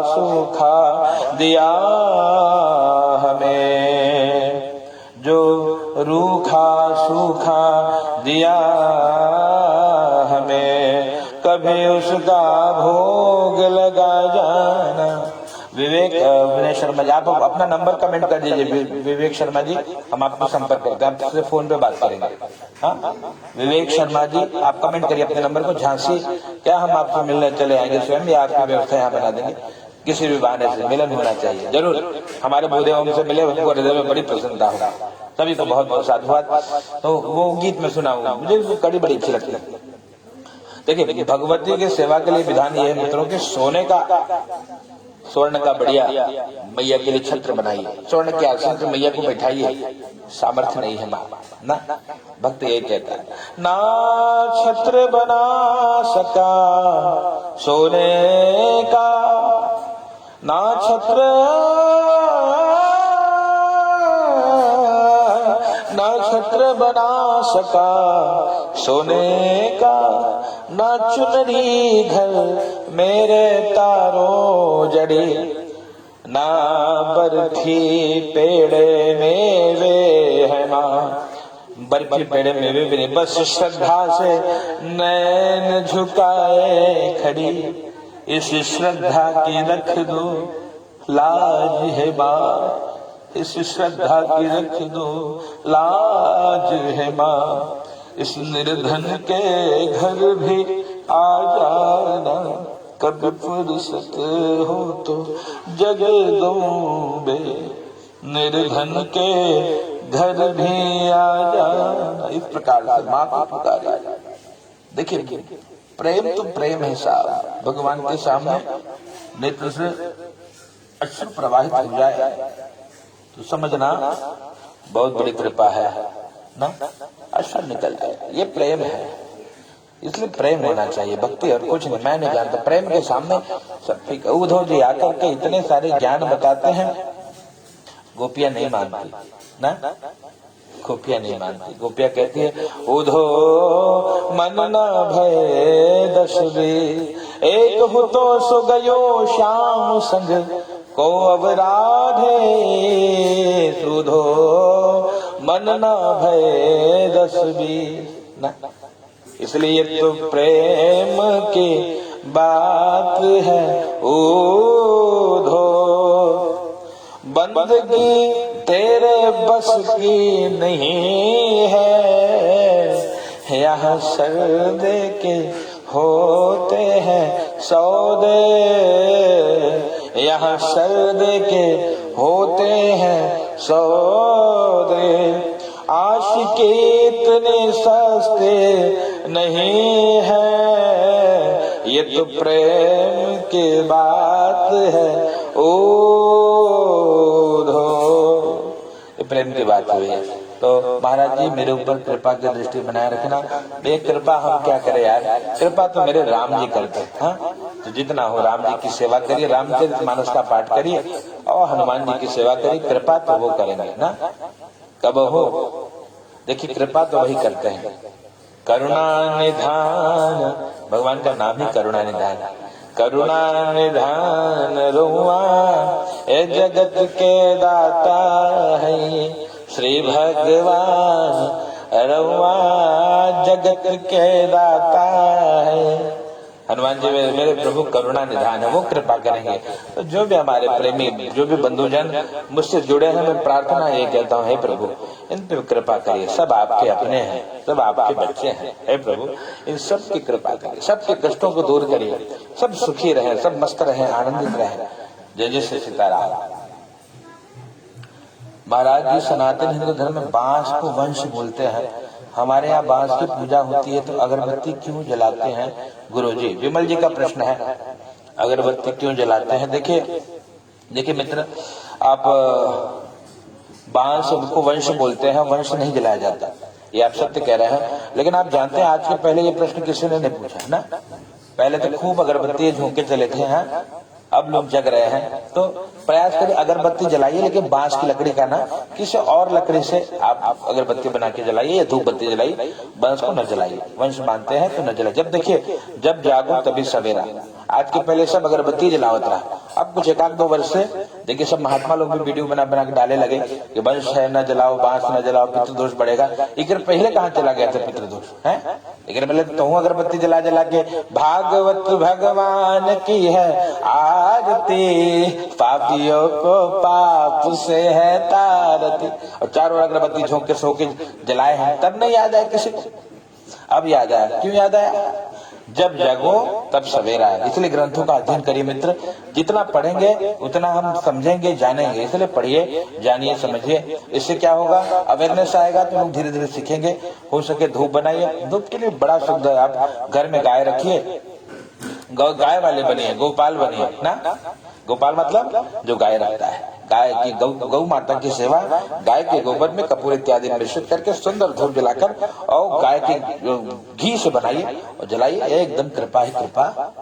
सूखा दिया हमें, जो रूखा सूखा दिया हमें, कभी उसका भोग लगा जाना। विवेक विनय शर्मा जी, आप अपना नंबर कमेंट कर दीजिए। विवेक शर्मा जी, हम आपको संपर्क करते हैं, आपसे फोन पे बात करेंगे। हाँ, विवेक शर्मा जी, आप कमेंट करिए अपने नंबर को। झांसी क्या, हम आपसे मिलने चले आएंगे स्वयं, या आपकी व्यवस्था यहाँ बना देंगे। किसी भी बहाने से मिलन होना चाहिए, जरूर। हमारे भूदेव हमसे मिले, उनको हृदय में बड़ी प्रसन्नता होगा। सभी को बहुत बहुत साधुवाद। तो वो गीत में सुना हुआ, मुझे कड़ी बड़ी अच्छी लगती है। देखिए, भगवती की सेवा के लिए विधान ये है मित्रों के सोने का, स्वर्ण का बढ़िया मैया के लिए छत्र बनाइए, स्वर्ण के आसन पर मैया को बैठाइए। सामर्थ्य नहीं है ना, भक्त ये कहता है, ना छत्र बना सका सोने का, ना छत्र बना सका सोने का, ना चुनरी घर मेरे तारों जड़ी, ना बर्फी पेड़े मेवे है माँ। बर्फी पेड़े मेवे भी नहीं, बस श्रद्धा से नैन झुकाए खड़ी। इस श्रद्धा की रख दो लाज है माँ, इस श्रद्धा की रख दो लाज है माँ। इस निर्धन के घर भी आ जाना, कभी फुर्सत हो तो जगदम्बे, निर्धन के घर भी आ जाना। इस प्रकार से माँ को पुकारा। देखिए, प्रेम तो प्रेम है साहब। भगवान के सामने नेत्र से अश्रु प्रवाहित हो जाए तो समझना बहुत बड़ी कृपा है ना, अश्रु निकल जाए। ये प्रेम है, इसलिए प्रेम होना चाहिए, भक्ति और कुछ नहीं। मैं नहीं जानता, प्रेम के सामने सब ठीक है। उद्धव जी आकर के इतने सारे ज्ञान बताते हैं, गोपियां नहीं मानती ना, गोपियां नहीं मानती। गोपियां कहती है, उद्धव मन न भय दशवी, एक हो तो सो गयो श्याम संग को अवराधे। सुधो मन न भय दशवी ना, इसलिए तो प्रेम की बात है ओधो, बंदगी तेरे बस की नहीं है, यहाँ सौदे के होते हैं सौदे, यहाँ सौदे के होते हैं सौदे, आशिकी इतने सस्ते नहीं है, ये तो प्रेम की बात है ओधो। ये प्रेम की बात हुई है। तो महाराज जी मेरे ऊपर कृपा की दृष्टि बनाए रखना। ये कृपा हम क्या करें यार, कृपा तो मेरे राम जी करते हैं। हाँ? तो जितना हो राम जी की सेवा करिए, रामचरितमानस का पाठ करिए और हनुमान जी की सेवा करिए, कृपा तो वो करेंगे ना। कब हो, देखिए कृपा तो वही करते हैं। करुणा निधान, भगवान का नाम ही करुणा निधान। करुणा निधान रुआ ए जगत के दाता है, श्री भगवान रुआ जगत के दाता है। हनुमान जी मेरे प्रभु करुणा निधान है, वो कृपा करेंगे। तो जो भी हमारे प्रेमी, जो भी बंधुजन मुझसे जुड़े हैं, मैं प्रार्थना ये कहता हूँ, हे प्रभु इन पे कृपा करिए। सब आपके अपने हैं, सब आपके बच्चे हैं, हे प्रभु इन सब की कृपा करिए, सबके कष्टों को दूर करिए, सब सुखी रहे, सब मस्त रहे, आनंदित रहे। जय जय श्री सीताराम। महाराज जी सनातन हिंदू धर्म में बांस को वंश बोलते हैं। हमारे यहाँ बांस की पूजा होती है तो अगरबत्ती क्यों जलाते हैं गुरुजी? विमल जी का प्रश्न है, अगरबत्ती क्यों जलाते हैं? देखिए मित्र, आप बांस को वंश बोलते हैं, वंश नहीं जलाया जाता, ये आप सत्य कह रहे हैं। लेकिन आप जानते हैं आज के पहले ये प्रश्न किसी ने नहीं पूछा है ना। पहले तो खूब अगरबत्ती झोंके चले थे, हैं अब लोग जग रहे हैं। तो प्रयास करिए अगरबत्ती जलाइए, लेकिन बांस की लकड़ी का ना, किसी और लकड़ी से आप अगरबत्ती बना के जलाइए या धूप बत्ती जलाइए, बांस को न जलाइए। वंश मानते हैं तो न जलाइए। जब देखिए जब जागो तभी सवेरा। आज के पहले सब अगरबत्ती जलावत रहा, अब कुछ 1-2 वर्ष से देखिए सब महात्मा लोग भी वीडियो बना के डाले लगे कि वंश है न जलाओ, बांस न जलाओ, पितृदोष बढ़ेगा। इधर पहले कहाँ चला गया था पितृदोष है? इधर पहले तो अगरबत्ती जला के भागवत भगवान की है आरती, पापियों को पाप से है तारती, और चारों अगरबत्ती झोंक के सो के जलाए हैं, तब नहीं याद आया किसी को? अब याद आया। क्यों याद आया? जब जगो तब सवेरा है। इसलिए ग्रंथों का अध्ययन करिए मित्र, जितना पढ़ेंगे उतना हम समझेंगे, जानेंगे। इसलिए पढ़िए, जानिए, समझिए। इससे क्या होगा, अवेयरनेस आएगा तो लोग धीरे धीरे सीखेंगे। हो सके धूप बनाइए, धूप के लिए बड़ा शुद्ध है। आप घर में गाय रखिए, गाय वाले बनिए, गोपाल बनिए ना। गोपाल मतलब जो गाय रखता है। गाय की गौ माता की सेवा, गाय के गोबर में कपूर इत्यादि मिश्रित करके सुंदर धूप जलाकर और गाय के घी से बनाइए और जलाइए, एकदम कृपा ही कृपा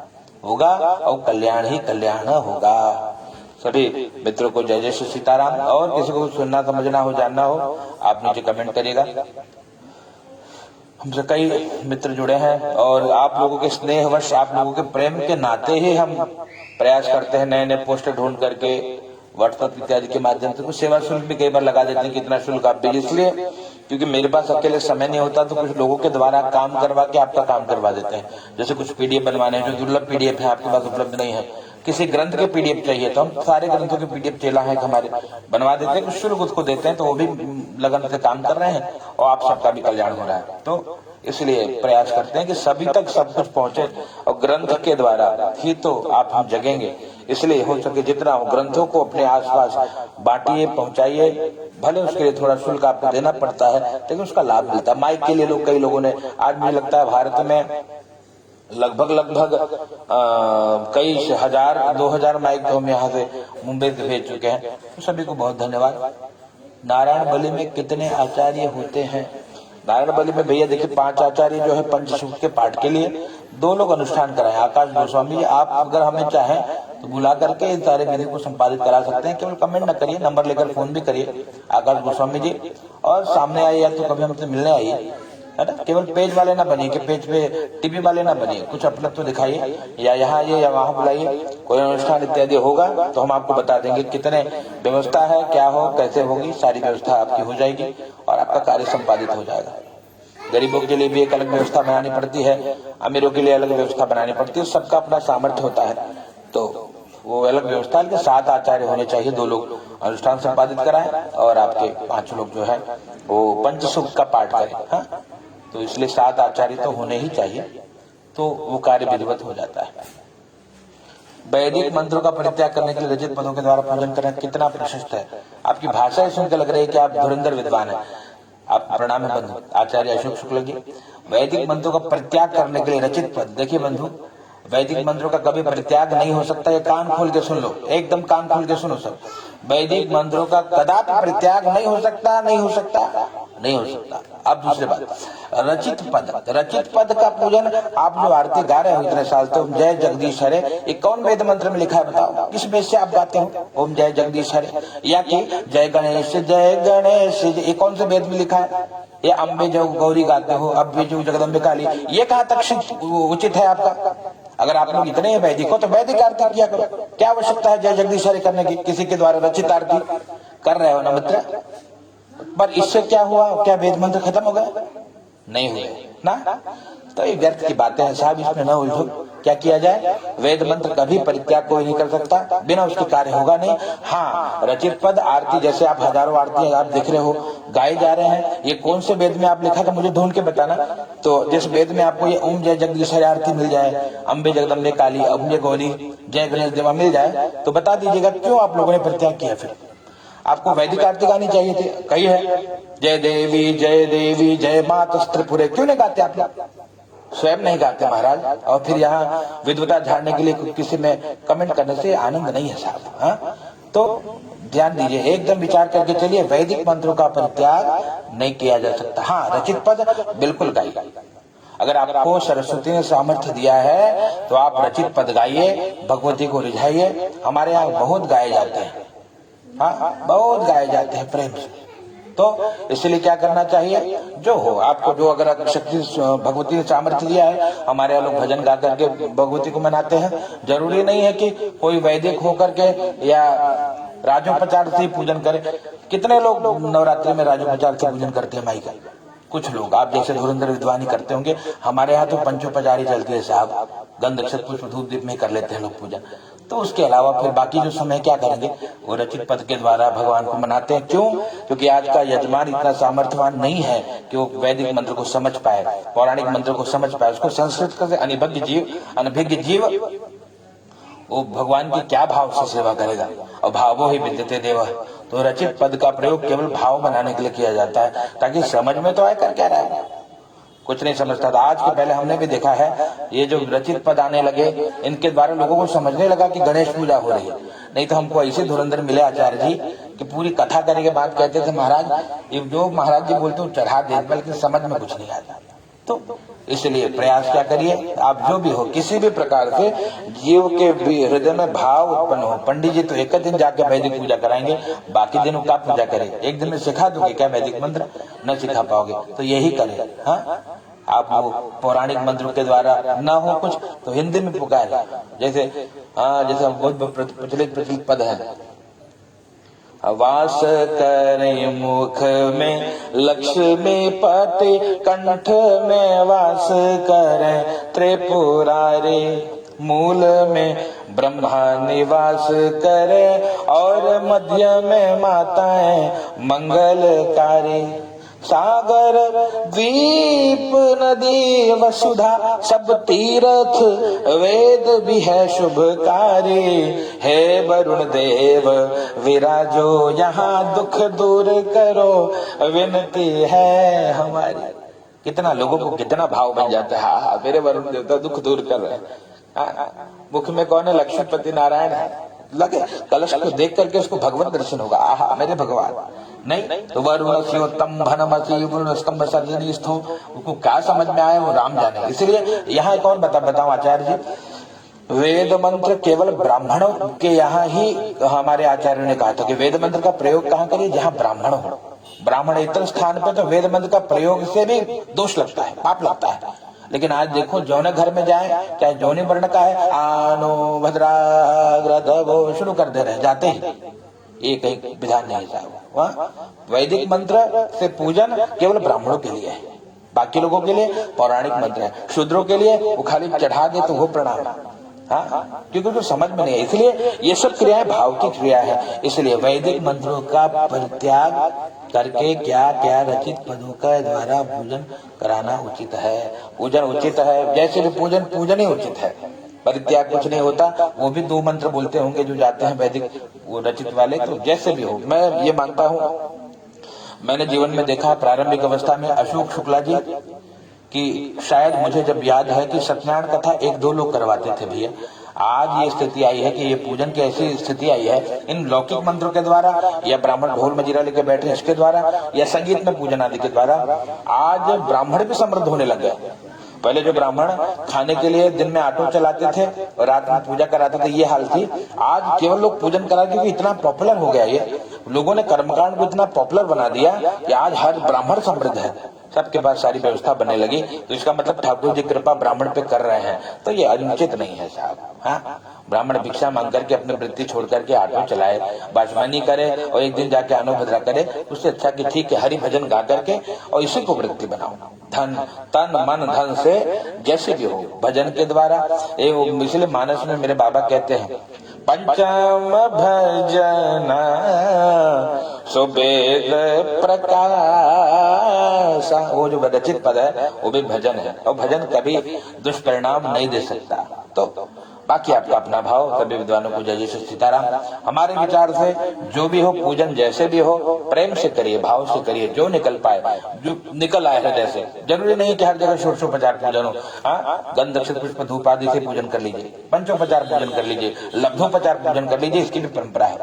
होगा और कल्याण ही कल्याण होगा। सभी मित्रों को जय जय श्री सीताराम। और किसी को सुनना समझना हो, जानना हो, आप नीचे कमेंट करिएगा। हमसे कई मित्र जुड़े हैं और आप लोगों के स्नेहवश, आप लोगों के प्रेम के नाते ही हम प्रयास करते हैं नए नए पोस्टर ढूंढ करके व्हाट्सएप इत्यादि के माध्यम से। कुछ सेवा शुल्क भी कई बार लगा देते हैं, कितना शुल्क आप दीजिए, इसलिए क्योंकि मेरे पास अकेले समय नहीं होता, तो कुछ लोगों के द्वारा काम करवा के आपका काम करवा देते हैं। जैसे कुछ पीडीएफ बनवाने हैं, जो दुर्लभ पीडीएफ है आपके पास उपलब्ध नहीं है, किसी ग्रंथ के पीडीएफ चाहिए तो हम सारे ग्रंथों के पीडीएफ चेला है हमारे, बनवा देते हैं, कुछ शुल्क उसको देते हैं, तो वो भी लगन से काम कर रहे हैं और आप सबका भी कल्याण हो रहा है। तो इसलिए प्रयास करते हैं कि सभी तक सब कुछ पहुंचे, और ग्रंथ के द्वारा ही तो आप हम जगेंगे। इसलिए हो सके जितना हो ग्रंथों को अपने आसपास बांटिए, पहुंचाइए। भले उसके लिए थोड़ा शुल्क आपको देना पड़ता है, लेकिन उसका लाभ मिलता है। माइक के लिए लोग, कई लोगों ने, आज मुझे लगता है भारत में लगभग कई 1000-2000 माइक तो हम यहाँ से मुंबई से भेज चुके हैं। तो सभी को बहुत धन्यवाद। नारायण बलि में कितने आचार्य होते हैं? नारायण बलि में भैया देखिए 5 आचार्य जो है पंचसूक्त के पाठ के लिए 2 लोग अनुष्ठान कराए। आकाश गोस्वामी जी, आप अगर हमें चाहें तो बुला करके इन सारे विधि को संपादित करा सकते हैं। केवल कमेंट न करिए, नंबर लेकर फोन भी करिए आकाश गोस्वामी जी, और सामने आइए या तो कभी हमसे मिलने आइए, है ना। केवल पेज वाले ना बनिए कि पेज पे टीवी वाले ना बनिए, कुछ अपना तो दिखाइए, या यहाँ आइए या वहाँ बुलाइए। कोई अनुष्ठान इत्यादि होगा तो हम आपको बता देंगे कितने व्यवस्था है, क्या हो, कैसे होगी, सारी व्यवस्था आपकी हो जाएगी और आपका कार्य संपादित हो जाएगा। गरीबों के लिए भी एक अलग व्यवस्था बनानी पड़ती है, अमीरों के लिए अलग व्यवस्था बनानी पड़ती है, सबका अपना सामर्थ्य होता है। तो वो अलग व्यवस्था है कि 7 आचार्य होने चाहिए, 2 लोग अनुष्ठान संपादित कराएं और आपके 5 लोग जो है वो पंचसुख का पाठ करें। हाँ, तो इसलिए 7 आचार्य तो होने ही चाहिए, तो वो कार्य विधिवत हो जाता है। वैदिक मंत्रों का परित्याग करने के लिए रचित पदों के द्वारा पूजन करना कितना प्रशस्त है। आपकी भाषा सुनकर लग रही है कि आप धुरंधर विद्वान हैं। आप प्रणाम है बंधु आचार्य अशोक शुक्ल जी। वैदिक मंत्रों का परित्याग करने के लिए रचित पद, देखिए बंधु, वैदिक मंत्रों का कभी परित्याग नहीं हो सकता। ये कान खोल के सुन लो, एकदम कान खोल के सुनो सब। वैदिक मंत्रों का कदापि परित्याग नहीं हो सकता, नहीं हो सकता, नहीं हो सकता। अब दूसरी बात, रचित पद, रचित पद का पूजन, आप जो आरती गा रहे हो इतने साल से, जय जगदीश हरे, ये कौन वेद मंत्र में लिखा है बताओ? किस वेद से आप गाते हो ओम जय जगदीश हरे? या कि जय गणेश जय गणेश, ये कौन से वेद में लिखा है? ये अम्बे जो गौरी गाते हो, अब भी जो जगदम्बे काली, ये कहाँ तक उचित है आपका? अगर आप लोग इतने वैदिक हो तो वैदिक आरती किया करो। क्या आवश्यकता है जय जगदीश हरे करने की? किसी के द्वारा रचित आरती कर रहे हो ना मित्र, पर इससे क्या हुआ? क्या वेद मंत्र खत्म हो गए? नहीं हुए ना। तो ये व्यर्थ की बातें हैं साहब, इसमें न उलझो। क्या किया जाए? वेद मंत्र कभी परित्याग कोई नहीं कर सकता, बिना उसके कार्य होगा नहीं। हाँ, रचित पद आरती, जैसे आप हजारों आरती आप देख रहे हो गाए जा रहे हैं, ये कौन से वेद में आप लिखा था मुझे ढूंढ के बताना। तो जिस वेद में आपको ये ओम जय जगदीश हरे आरती मिल जाए, अम्बे जगदम्बे काली, अम्बे गौरी, जय गणेश देवा मिल जाए, तो बता दीजिएगा क्यों आप लोगों ने परित्याग किया? फिर आपको वैदिक आरती गानी चाहिए थी। कही है जय देवी जय मात त्रिपुरे, क्यों नहीं गाते आप लोग? स्वयं नहीं गाते महाराज, और फिर यहाँ विद्वता झाड़ने के लिए किसी में कमेंट करने से आनंद नहीं है साहब। हाँ, तो ध्यान दीजिए, एकदम विचार करके चलिए, वैदिक मंत्रों का परित्याग नहीं किया जा सकता। हाँ, रचित पद बिल्कुल गाइए। अगर आपको सरस्वती ने सामर्थ्य दिया है तो आप रचित पद गाइए, भगवती को रिझाइए। हमारे यहाँ बहुत गाए जाते हैं, हाँ बहुत गाए जाते हैं प्रेम से। तो इसलिए क्या करना चाहिए, जो हो आपको, जो अगर शक्ति भगवती ने सामर्थ्य दिया है, हमारे लोग भजन गा करके भगवती को मनाते हैं। जरूरी नहीं है कि कोई वैदिक होकर के या राजोपचार से पूजन करे। कितने लोग नवरात्रि में राजोपचार से पूजन करते हैं माई का? कुछ लोग, आप जैसे धुरंधर विद्वानी करते होंगे। हमारे यहाँ तो पंचोपचारी चलती है साहब, गंध अक्षत पुष्प धूप दीप में कर लेते हैं लोग पूजन। तो उसके अलावा फिर बाकी जो समय क्या करेंगे, वो रचित पद के द्वारा भगवान को मनाते हैं। क्यों? क्योंकि आज का यजमान इतना सामर्थ्यवान नहीं है कि वो वैदिक मंत्र को समझ पाए, पौराणिक मंत्र को समझ पाए। उसको संस्कृत से अनभिज्ञ जीव वो भगवान की क्या भाव से सेवा करेगा? और भावो ही विद्यते देव। तो रचित पद का प्रयोग केवल भाव बनाने के लिए किया जाता है, ताकि समझ में तो आए कर क्या रहा है। कुछ नहीं समझता था। आज के पहले हमने भी देखा है, ये जो रचित पद आने लगे, इनके द्वारा लोगों को समझने लगा कि गणेश पूजा हो रही है। नहीं तो हमको ऐसे धुरंधर मिले आचार्य जी कि पूरी कथा करने के बाद कहते थे, महाराज ये जो महाराज जी बोलते हो चढ़ा दे, बल्कि समझ में कुछ नहीं आता। तो इसलिए प्रयास क्या करिए, आप जो भी हो, किसी भी प्रकार से जीव के हृदय में भाव उत्पन्न हो। पंडित जी तो एक दिन जाके वैदिक पूजा कराएंगे, बाकी दिनों का पूजा करेंगे। एक दिन में सिखा दोगे क्या वैदिक मंत्र? न सिखा पाओगे, तो यही करें। हाँ, आप वो पौराणिक मंत्रों के द्वारा न हो कुछ तो हिंदी में पुकारे। जैसे जैसे बहुत प्रचलित पद है, वास करे मुख में लक्ष्मी पति, कंठ में वास करे त्रिपुरारी, मूल में ब्रह्मा निवास करे, और मध्य में माताएं मंगलकारी। सागर द्वीप नदी वसुधा सब तीर्थ, वेद भी है शुभकारी। हे वरुण देव विराजो यहाँ, दुख दूर करो विनती है हमारी। कितना लोगों को कितना भाव बन जाता है, हाँ मेरे वरुण देवता दुख दूर कर रहे हैं। मुख में कौन है? लक्ष्मीपति नारायण है। लगे कलश को देख करके उसको भगवत दर्शन होगा, आहा मेरे भगवान। नहीं तो वरुण स्योत्तम भनमसी वरुण स्तंभ सर्जनी स्थो, उसको क्या समझ में आए वो राम जाने। इसलिए यहाँ कौन बताओ आचार्य जी, वेद मंत्र केवल ब्राह्मणों के यहाँ ही हमारे आचार्यों ने कहा था कि वेद मंत्र का प्रयोग कहाँ करिए? जहाँ ब्राह्मण हो। ब्राह्मण इतर स्थान पर तो वेद मंत्र का प्रयोग से भी दोष लगता है, पाप लगता है। लेकिन आज देखो जौने घर में जाए, चाहे जौने वर्ण का है, आनो भद्राग्रधवो शुरू कर दे रहे जाते ही, ये कहीं विधान नहीं साहब। वैदिक मंत्र से पूजन केवल ब्राह्मणों के लिए है, बाकी लोगों के लिए पौराणिक मंत्र है, शूद्रों के लिए वो खाली चढ़ा दे तो वो प्रणाम। हाँ, क्योंकि उनको समझ में नहीं है, इसलिए ये सब क्रियाएं भाव की क्रिया है। इसलिए वैदिक मंत्रों का परित्याग करके क्या क्या रचित पदों का द्वारा पूजन कराना उचित है। पूजन उचित है, जैसे भी पूजन ही उचित है, परित्याग कुछ नहीं होता। वो भी 2 मंत्र बोलते होंगे जो जाते हैं वैदिक वो रचित वाले, तो जैसे भी हो। मैं ये मानता हूँ, मैंने जीवन में देखा प्रारंभिक अवस्था में अशोक शुक्ला जी कि शायद मुझे जब याद है कि सत्यनारायण कथा 1-2 लोग करवाते थे भैया। आज ये स्थिति आई है कि ये पूजन की ऐसी स्थिति आई है इन लौकिक मंत्रों के द्वारा या ब्राह्मण ढोल मजीरा लेके बैठे इसके द्वारा या संगीत में पूजन आदि के द्वारा आज ब्राह्मण भी समृद्ध होने लग गए। पहले जो ब्राह्मण खाने के लिए दिन में ऑटो चलाते थे और रात में पूजा कराते थे, ये हाल थी। आज केवल लोग पूजन करा, क्योंकि इतना पॉपुलर हो गया ये, लोगों ने कर्मकांड को इतना पॉपुलर बना दिया कि आज हर ब्राह्मण समृद्ध है, सबके पास सारी व्यवस्था बनने लगी। तो इसका मतलब ठाकुर जी कृपा ब्राह्मण पे कर रहे हैं, तो ये अनुचित नहीं है साहब। हाँ, ब्राह्मण भिक्षा मांग करके अपनी वृत्ति छोड़ करके ऑटो चलाए, बाजवानी करे और एक दिन जाके अनोभद्रा करे, उससे अच्छा कि ठीक है हरि भजन गा करके और इसी को वृत्ति बनाओ। धन तन मन धन से जैसे भी हो भजन के द्वारा। इसलिए मानस में मेरे बाबा कहते हैं पंचम भजन सुवेद प्रकाश, वो जो रचित पद है वो भी भजन है, और भजन कभी दुष्परिणाम नहीं दे सकता। तो बाकी आपका अपना भाव, सभी विद्वानों को जय जय सीताराम। हमारे विचार से जो भी हो पूजन जैसे भी हो प्रेम से करिए, भाव से करिए, जो निकल पाए, जो निकल आए हृदय से। जरूरी नहीं कि हर जगह षोडशोपचार पूजन हो। गंध अक्षत पुष्प धूप आदि से पूजन कर लीजिए, पंचोपचार पूजन कर लीजिए, लब्धोपचार पूजन कर लीजिए, इसकी भी परंपरा है।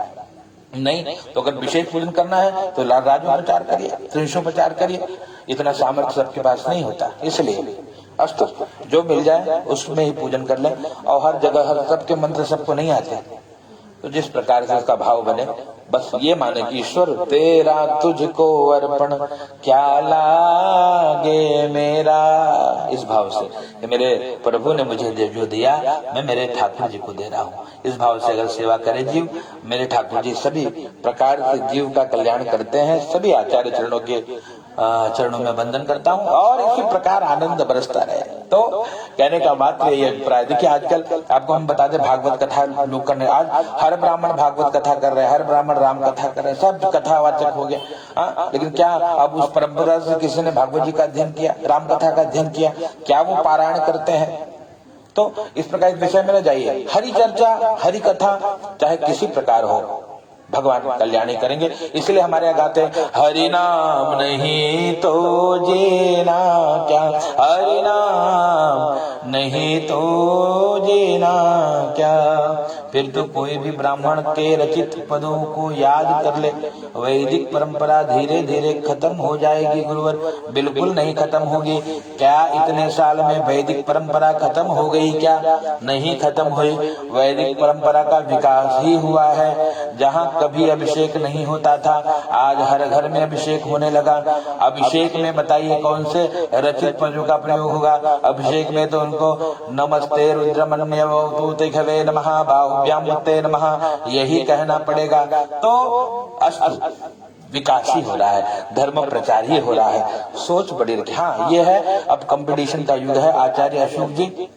नहीं तो अगर विशेष पूजन करना है तो राजोपचार करिए, त्रिशोपचार करिए, इतना सामर्थ्य सबके पास नहीं होता। इसलिए अस्तु जो मिल जाए उसमें ही पूजन कर ले, और हर जगह हर सबके मंत्र सबको नहीं आते, तो जिस प्रकार से उसका भाव बने, बस ये माने कि ईश्वर तेरा तुझको अर्पण क्या लागे मेरा, इस भाव से कि मेरे प्रभु ने मुझे जो दिया मैं मेरे ठाकुर जी को दे रहा हूँ। इस भाव से अगर सेवा करे जीव, मेरे ठाकुर जी सभी प्रकार से जीव का कल्याण करते हैं। सभी आचार्य चरणों में वंदन करता हूँ और इसी प्रकार आनंद बरसता रहे। तो कहने का मात्र ये अभिप्राय। देखिए आजकल आपको हम बता दें, भागवत कथा लोग करने, आज हर ब्राह्मण भागवत कथा कर रहे हैं, हर ब्राह्मण राम कथा कर रहे हैं, सब कथावाचक हो गया। लेकिन क्या अब उस परंपरा से किसी ने भागवत जी का अध्ययन किया, राम कथा का अध्ययन किया? क्या वो पारायण करते हैं? तो इस प्रकार इस विषय में न जाइए। हरि चर्चा, हरि कथा चाहे किसी प्रकार हो, भगवान कल्याणी करेंगे। इसलिए हमारे यहाँ गाते हैं हरि नाम नहीं तो जीना क्या, हरि नाम नहीं तो जीना क्या। फिर तो कोई भी ब्राह्मण के रचित पदों को याद कर ले, वैदिक परंपरा धीरे धीरे खत्म हो जाएगी गुरुवर, बिल्कुल नहीं खत्म होगी। क्या इतने साल में वैदिक परंपरा खत्म हो गई? क्या नहीं खत्म हुई। वैदिक परंपरा का विकास ही हुआ है। जहाँ कभी अभिषेक नहीं होता था, आज हर घर में अभिषेक होने लगा। अभिषेक में बताइए कौन से रचित पदों का प्रयोग होगा? अभिषेक में तो उनको नमस्ते रुद्रमन्यवतुते नमः बाहुभ्याम मुक्ते नमः यही कहना पड़ेगा। तो अस्तु विकास ही हो रहा है, धर्म प्रचार ही हो रहा है, सोच बड़ी रखी। हाँ ये है, अब कंपटीशन का युग है। आचार्य अशोक जी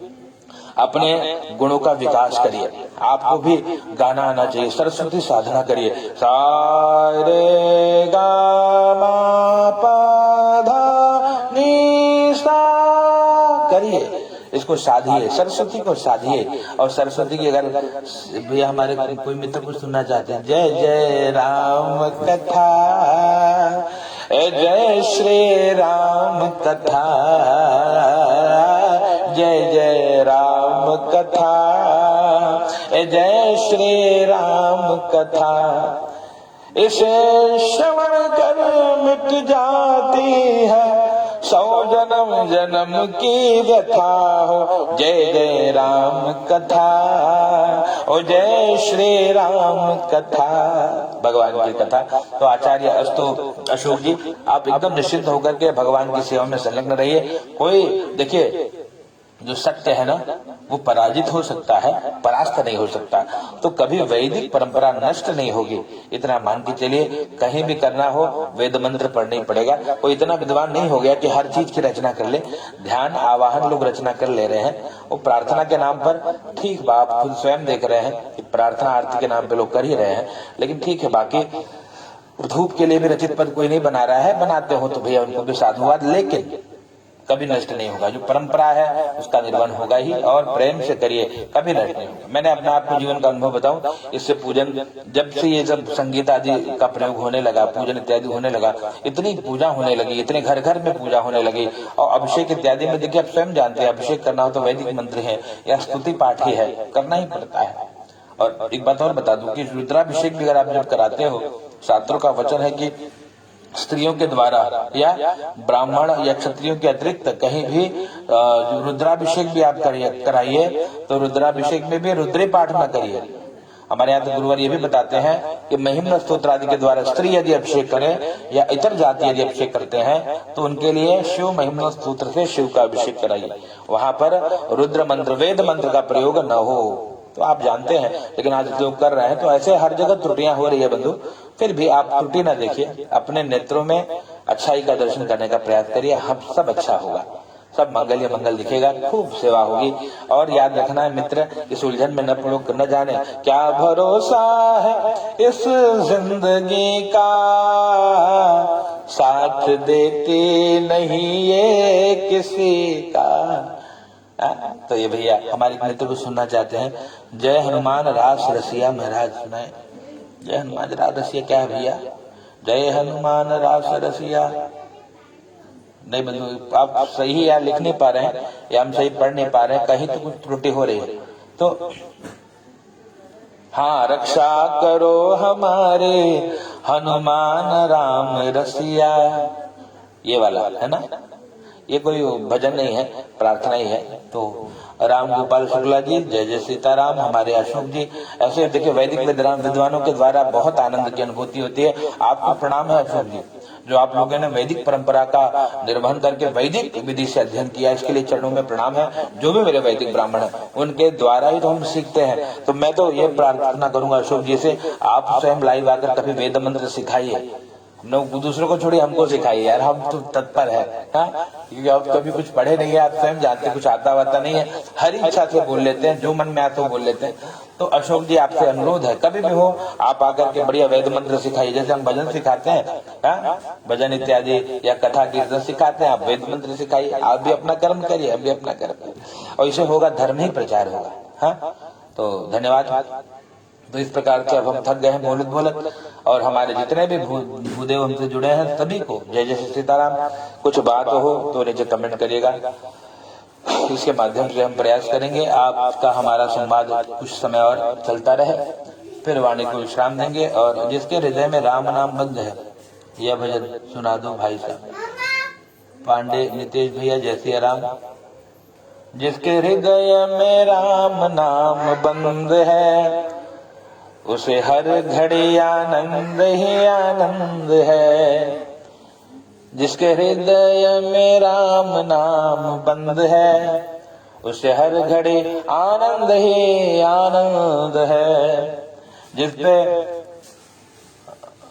अपने गुणों का विकास करिए, आपको भी गाना आना चाहिए, सरस्वती साधना करिए। सा रे गा मा पा धा नी सा करिए, इसको साधिए, सरस्वती को साधिए। और सरस्वती की अगर भैया हमारे कोई मित्र को सुनना चाहते हैं, जय जय राम कथा, जय श्री राम कथा, जय जय राम कथा, जय श्री राम कथा, इसे श्रवण कर मिट जाती है 100 जन्म जन्म की व्यथा हो। जय जय राम कथा, ओ जय श्री राम कथा, भगवान की कथा। तो आचार्य अशोक जी आप एकदम निश्चिंत होकर के भगवान की सेवा में संलग्न रहिए। कोई देखिए जो सत्य है ना वो पराजित हो सकता है, परास्त नहीं हो सकता। तो कभी वैदिक परंपरा नष्ट नहीं होगी, इतना मान के चलिए। कहीं भी करना हो वेद मंत्र पढ़ना ही पड़ेगा। कोई इतना विद्वान नहीं हो गया कि हर चीज की रचना कर ले। ध्यान आवाहन लोग रचना कर ले रहे हैं, वो प्रार्थना के नाम पर, ठीक बात खुद स्वयं देख रहे हैं कि प्रार्थना आरती के नाम पे लोग कर ही रहे हैं, लेकिन ठीक है। बाकी धूप के लिए भी रचित पद कोई नहीं बना रहा है, बनाते हो तो भैया उनको भी साधुवाद, लेकिन कभी नष्ट नहीं होगा। जो परंपरा है उसका निर्वहन होगा ही, और प्रेम से करिए, कभी नष्ट नहीं होगा। मैंने अपने आप को जीवन का अनुभव बताऊं, इससे पूजन जब से ये सब संगीत आदि का प्रयोग होने लगा, पूजन इत्यादि होने लगा, इतनी पूजा होने लगी, इतने घर घर में पूजा होने लगी। और अभिषेक इत्यादि में देखिए, आप स्वयं जानते हैं अभिषेक करना हो तो वैदिक मंत्र है या स्तुति पाठ ही है, करना ही पड़ता है। और एक बात और बता दूं कि रुद्राभिषेक भी अगर आप जब कराते हो, शास्त्रों का वचन है कि स्त्रियों के द्वारा या ब्राह्मण या क्षत्रियों के अतिरिक्त कहीं भी रुद्राभिषेक भी आप कराइए, तो रुद्राभिषेक में भी रुद्री पाठ न करिए। हमारे यहाँ तो गुरुवर ये भी बताते हैं कि महिम्न स्तोत्र आदि के द्वारा स्त्री यदि अभिषेक करे या इतर जाति यदि अभिषेक करते हैं, तो उनके लिए शिव महिम्न स्तोत्र से शिव का अभिषेक कराइए। वहां पर रुद्र मंत्र, वेद मंत्र का प्रयोग न हो। तो आप जानते हैं, लेकिन आज लोग कर रहे हैं। तो ऐसे हर जगह त्रुटियां हो रही है बंधु, फिर भी आप त्रुटि ना देखिए, अपने नेत्रों में अच्छाई का दर्शन करने का प्रयास करिए, हम सब अच्छा होगा, सब मंगल या मंगल दिखेगा, खूब सेवा होगी। और याद रखना है मित्र, इस उलझन में न पड़ो, न जाने क्या भरोसा है इस जिंदगी का, साथ देती नहीं ये किसी का। तो ये भैया हमारे मित्र को सुनना चाहते हैं, जय हनुमान रास रसिया महाराज सुनाए। जय हनुमान रास रसिया क्या है भैया? जय हनुमान रास रसिया। नहीं बंधु, आप सही या लिख नहीं पा रहे हैं या हम सही पढ़ नहीं पा रहे हैं, कहीं तो कुछ त्रुटि हो रही है। तो हाँ, रक्षा करो हमारे हनुमान राम रसिया, ये वाला है ना। ये कोई भजन नहीं है, प्रार्थना ही है। तो राम गोपाल शुक्ला जी, जय जय सीताराम। हमारे अशोक जी, ऐसे देखिए वैदिक विद्वानों के द्वारा बहुत आनंद की अनुभूति होती है। आपको प्रणाम है अशोक जी, जो आप लोगों ने वैदिक परंपरा का निर्वहन करके वैदिक विधि से अध्ययन किया, इसके लिए चरणों में प्रणाम है। जो भी मेरे वैदिक ब्राह्मण हैं, उनके द्वारा ही तो हम सीखते हैं। तो मैं तो ये प्रार्थना करूंगा अशोक जी से, आप स्वयं लाइव आकर कभी वेद मंत्र सिखाइए, दूसरों को छोड़िए, हमको सिखाइए यार, हम तो तत्पर है। क्योंकि आप कभी कुछ पढ़े नहीं है, आप स्वयं जानते कुछ आता वाता नहीं है, हर इच्छा से बोल लेते हैं, जो मन में आता वो बोल लेते हैं। तो अशोक जी आपसे अनुरोध है, कभी भी हो आप आकर के बढ़िया वेद मंत्र सिखाइए। जैसे हम भजन सिखाते हैं, भजन इत्यादि या कथा कीर्तन सिखाते हैं, आप वेद मंत्र सिखाइए। आप भी अपना कर्म करिए, हम भी अपना कर्म करिए, और इसे होगा धर्म ही प्रचार होगा। तो धन्यवाद। तो इस प्रकार से अब हम थक गए हैं बोलत बोलत, और हमारे जितने भी भूदेव हमसे जुड़े हैं सभी को जय जय सीताराम। कुछ बात हो तो नीचे कमेंट करिएगा, इसके माध्यम से हम प्रयास करेंगे आपका हमारा संवाद कुछ समय और चलता रहे, फिर वाणी को विश्राम देंगे। और जिसके हृदय में राम नाम बंद है, यह भजन सुना दो भाई साहब। पांडे नितेश भैया, जय सिया राम। जिसके हृदय में राम नाम बंद है, उसे हर घड़ी आनंद ही आनंद है। जिसके हृदय में राम नाम बंद है, उसे हर घड़ी आनंद ही आनंद है। जिसपे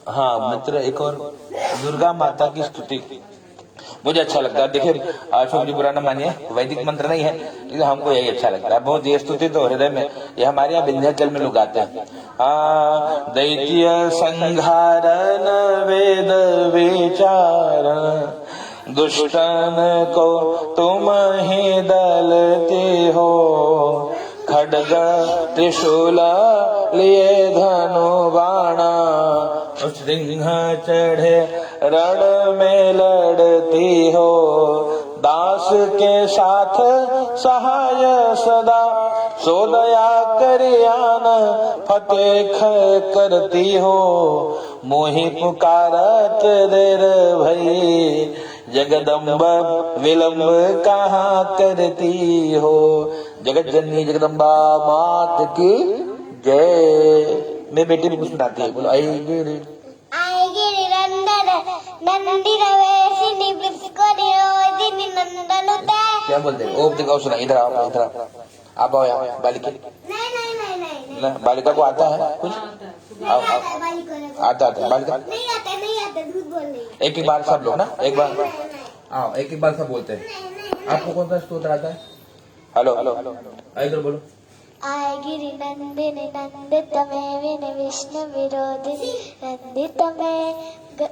हाँ मित्र, एक और दुर्गा माता की स्तुति मुझे अच्छा लगता है। देखिए अशोक जी बुरा न मानिए, वैदिक मंत्र नहीं है, लेकिन हमको यही अच्छा लगता है बहुत। ये स्तुति तो हृदय में, ये हमारे यहाँ विंध्याचल में लोग गाते हैं। दैत्य संहारन वेद विचारन, दुष्टन को तुम ही दलते हो। खड्ग त्रिशूल लिए धनु बाणा, सिंह चढ़े रण में लड़ती हो। दास के साथ सहाय सदा, सो दया करियान फतेह करती हो। मोहि पुकारत देर भई, जगदम्ब विलंब कहाँ करती हो। जगत जननी जगदम्बा मात की जय। मेरी बेटी भी कुछ सुनाती है, बोलो। आएगी निरंतर नंदी रवेशिनी, गिरी नंदन उदय। क्या बोलते हैं? ओम दिखाओ, सुना, इधर आओ, इधर आओ, आप आओ यहाँ, बालिका। नहीं बालिका को आता है कुछ? आओ, आता है बालिका? नहीं आता दूध बोल रही है। एक बार सब लोग ना, एक बार आओ, एक बार सब बोलते हैं। आपको कौन सा स्तोत्र आता है? हेलो, इधर बोलो। आय गिरि नंदिनी नंदित में विन विष्णु विरोधिनी नंदित में जय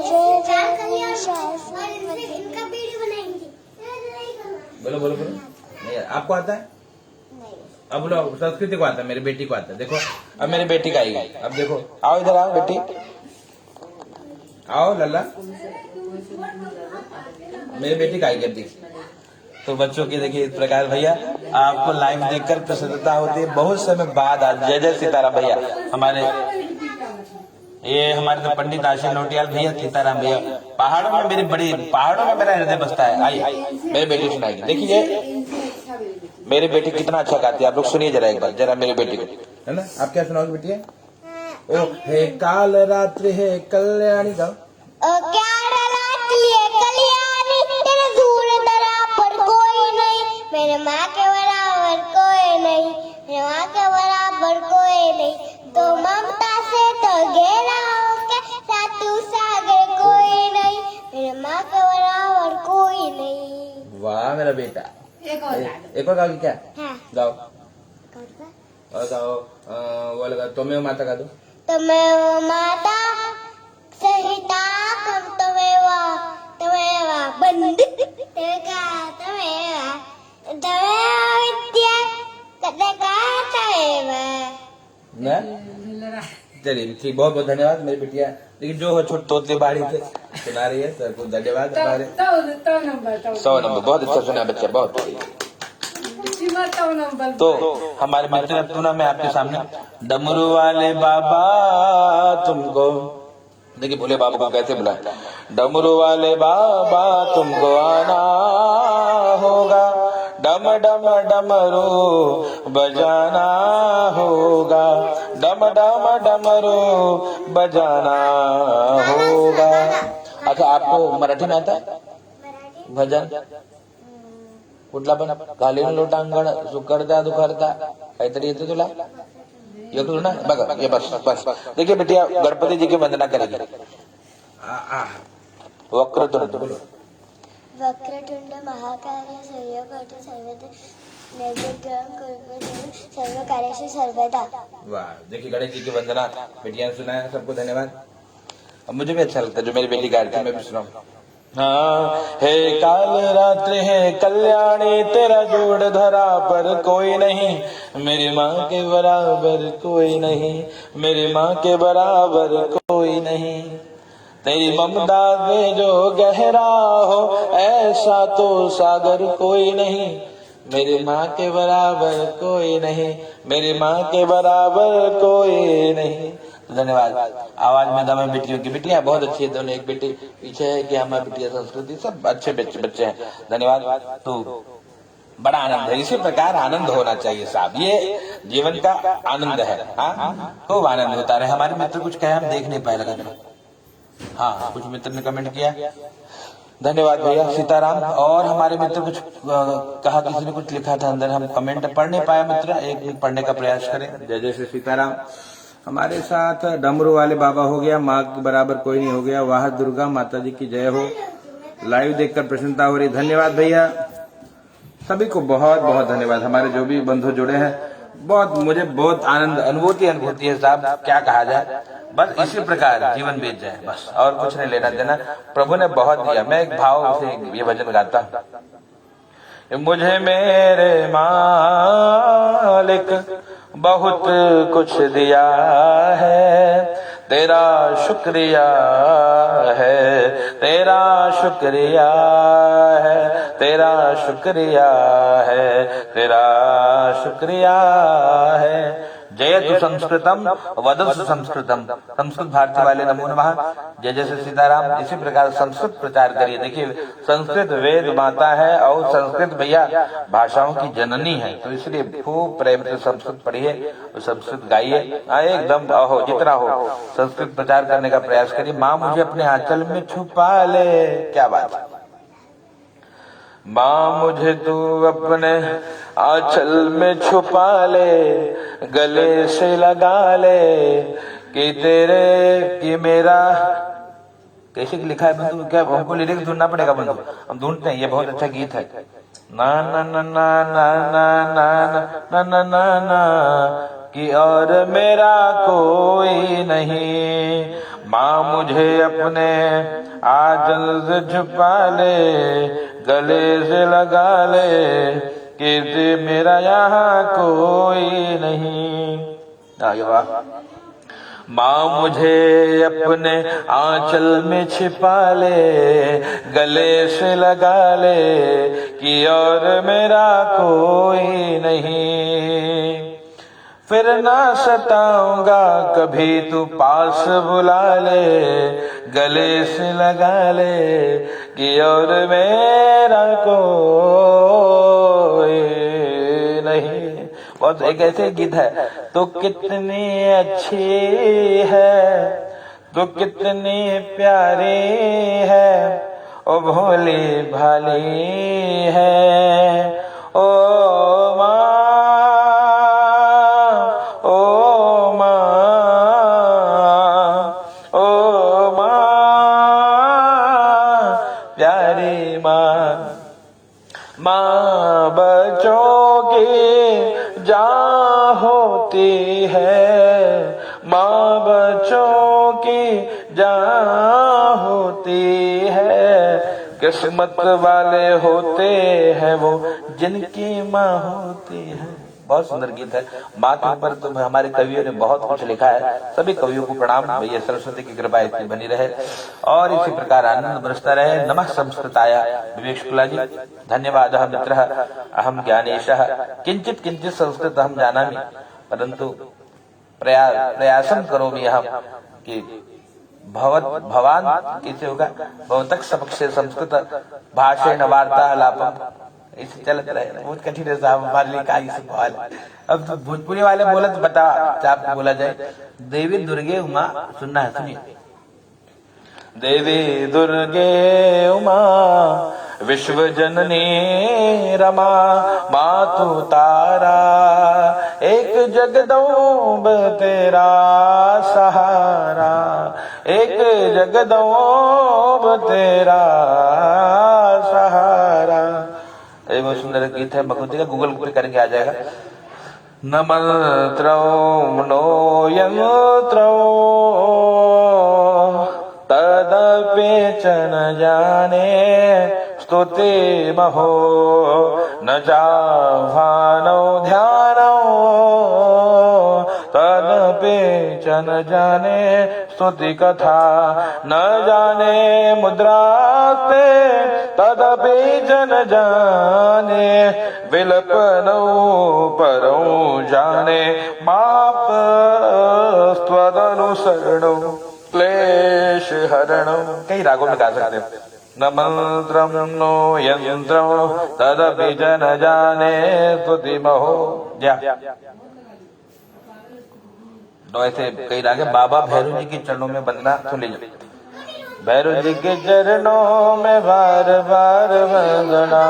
जय जय शास्त्री। इनका वीडियो बनाएंगे। बोलो बोलो बोलो। नहीं, आपको आता है? अब बोलो, संस्कृति को आता है, मेरी बेटी को आता है। देखो अब मेरी बेटी का आएगी। अब देखो, आओ इधर आओ बेटी, आओ लल्ला, मेरी बेटी का आएगी। देखिए तो बच्चों की देखिए इस प्रकार भैया आपको लाइव देखकर प्रसन्नता होती है। बहुत समय बाद आज जय जय सीताराम भैया हमारे, ये हमारे तो पंडित आशीष नोटियाल भैया, सीताराम भैया। पहाड़ों में मेरा हृदय बसता है। आइए मेरी बेटी सुनाएगी। देखिए मेरी बेटी कितना अच्छा गाती है, आप लोग सुनिए जरा एक बार, जरा मेरी बेटी को, है ना? आप क्या सुनाओगे बेटी? ओ हे काल रात्रि हे कल्याणी गाओ। तेरे धूल धरा पर कोई नहीं, मेरे माँ के बराबर कोई नहीं, मेरे माँ के बराबर कोई नहीं। तो ममता से तो घेरा होके सातू सागर कोई नहीं, मेरे माँ के बराबर कोई नहीं। वाह मेरा बेटा। एक और गाओगी क्या? हाँ। गाओ और गाओ, वो लगा तुम्हें माता गा दो। तुम्हें माता सहिता कर तुम्हें बंद विद्या चलिए ठीक, बहुत बहुत धन्यवाद मेरी बिटिया। लेकिन जो हो छोट तोते बाड़ी थे सुना रही है, सर को धन्यवाद। हमारे 100 नंबर बहुत अच्छा सुना बच्चा, बहुत। तो हमारे मित्र अब ना मैं आपके सामने डमरू वाले बाबा तुमको, देखिए भोले बाबा को कैसे बुलाए। डमरू वाले बाबा तुमको आना होगा, डम डम डमरू बजाना होगा, डम डम डमरू बजाना होगा। अच्छा आपको मराठी में आता है भजन? कुठला पण? घालीन लोटांगण सुकरता दुखरता काहीतरी येते तुला? येतो ना? बघा ये बस बस। देखिए बेटिया गणपति जी की वंदना करेगी। वक्रतुंड बोलो। वक्रतुंड महाकाय सूर्यकोटि सर्वदा निर्विघ्नं कुरु सर्व कार्येषु सर्वदा। वाह, देखिए गणेश जी की वंदना बेटिया ने सुना है, सबको धन्यवाद। अब मुझे भी अच्छा लगता है जो मेरी बेटी गाती है, मैं भी सुनाऊं। हाँ हे काल रात्रि हे कल्याणी, तेरा जोड़ धरा पर कोई नहीं, मेरी माँ के बराबर कोई नहीं, मेरी माँ के बराबर कोई नहीं। तेरी ममता में जो गहरा हो ऐसा तो सागर कोई नहीं, मेरी माँ के बराबर कोई नहीं, मेरी माँ के बराबर कोई नहीं। तो धन्यवाद। आवाज में दम है बेटियों की, बेटियां बहुत अच्छी है दोनों, एक बेटी पीछे है कि हमारी बेटिया संस्कृति, सब अच्छे बच्चे हैं। धन्यवाद। तो बड़ा आनंद है, इसी प्रकार आनंद होना चाहिए साहब, ये जीवन का आनंद है। हाँ खूब आनंद होता रहे। हमारे मित्र कुछ कहे हम देख नहीं पाए, लगा हाँ कुछ मित्र ने कमेंट किया, धन्यवाद भैया सीताराम। और हमारे मित्र कुछ कहा, किसी ने कुछ लिखा था अंदर, हम कमेंट पढ़ नहीं पाया मित्र, एक पढ़ने का प्रयास करें। जय जय श्री सीताराम। हमारे साथ डमरू वाले बाबा हो गया, माँ के बराबर कोई नहीं हो गया, वाह दुर्गा माता जी की जय हो। लाइव देखकर प्रसन्नता हो रही, धन्यवाद भैया सभी को, बहुत बहुत धन्यवाद। हमारे जो भी बंधु जुड़े हैं, बहुत मुझे बहुत आनंद अनुभूति है साहब, क्या कहा जाए। बस इसी प्रकार जीवन बीत जाए, बस और कुछ नहीं लेना देना। प्रभु ने बहुत दिया। मैं एक भाव से ये भजन गाता, मुझे मेरे मालिक बहुत कुछ दिया है, तेरा शुक्रिया है, तेरा शुक्रिया है, तेरा शुक्रिया है, तेरा शुक्रिया है। जयतु संस्कृतम वदतु संस्कृतम। संस्कृत भारती वाले नमो नमः। जय जय श्री सीताराम। इसी प्रकार संस्कृत प्रचार करिए। देखिए संस्कृत वेद माता है और संस्कृत भैया भाषाओं की जननी है, तो इसलिए खूब प्रेम से संस्कृत पढ़िए और संस्कृत गाइए। एकदम हो जितना हो संस्कृत प्रचार करने का प्रयास करिए। माँ मुझे अपने आंचल में छुपा ले, क्या बात है। माँ मुझे तू अपने आंचल में छुपा ले, गले से लगा ले कि तेरे कि मेरा। कैसे लिखा है बंधु? क्या हमको लिरिक्स ढूंढना पड़ेगा बंधु? हम ढूंढते हैं, ये बहुत अच्छा गीत है। ना ना ना ना ना ना ना ना ना ना ना कि और मेरा कोई नहीं। माँ मुझे अपने आंचल से छुपा ले, गले से लगा ले कि मेरा यहाँ कोई नहीं। आगे वाह। माँ मुझे अपने आंचल में छिपा ले, गले से लगा ले कि और मेरा कोई नहीं। फिर ना सताऊंगा कभी, तू पास बुला ले, गले से लगा ले कि और मेरा कोई नहीं। बहुत एक ऐसे गीत है। तो कितनी अच्छी है, तो कितनी प्यारी है, ओ भोली भाली है, ओ माँ, ओ माँ, ओ माँ, प्यारी माँ। माँ बच्चों की जान होती है, माँ बच्चों की जान होती है। किस्मत वाले होते हैं वो जिनकी माँ होती है। बहुत सुंदर गीत है। माँ के ऊपर तो हमारे कवियों ने बहुत कुछ लिखा है। सभी कवियों को प्रणाम। भैया सरस्वती की कृपा इतनी बनी रहे और इसी प्रकार आनंद बरसता रहे। नमः संस्कृताय। विवेक शुक्ला जी धन्यवाद। मित्र अहम ज्ञानेशः किंचित किंचित संस्कृत हम जानामि, परंतु प्रयासम करोमि अहम कि भवान कैसे होगा भवतः समक्षे संस्कृत भाषेण वार्तालापम ऐसे चलत रहे। बहुत कठिन है साहब हमारे लिए का सवाल। अब तो भोजपुरी वाले बोला तो बता आपको बोला जाए। देवी दुर्गे उमा सुनना है, सुनिए। देवी दुर्गे उमा विश्व जननी रमा, मातु तारा एक जगदम्ब तेरा सहारा, एक जगदम्ब तेरा सहारा। एक बहुत सुंदर गीत है भगवती का, गूगल पे करेंगे आ जाएगा। न मंत्रो नो यंत्रो तदपेच न जाने, स्तुति महो न जानो ध्यानो, तदपेच न जाने स्तुति कथा, न जाने मुद्रास्ते तदपि जन जाने, विलपनौ परौ जाने, माप स्वदनुसरणौ क्लेश हरणौ। कई रागों में गा सकते हैं। न मंत्रम नो यंत्रम तदपि जन जाने, स्तुति महो। तो ऐसे कई राग है। बाबा भैरव जी के चरणों में वंदना सुन लीजिए। भैरव जी के चरणों में बार बार वंदना।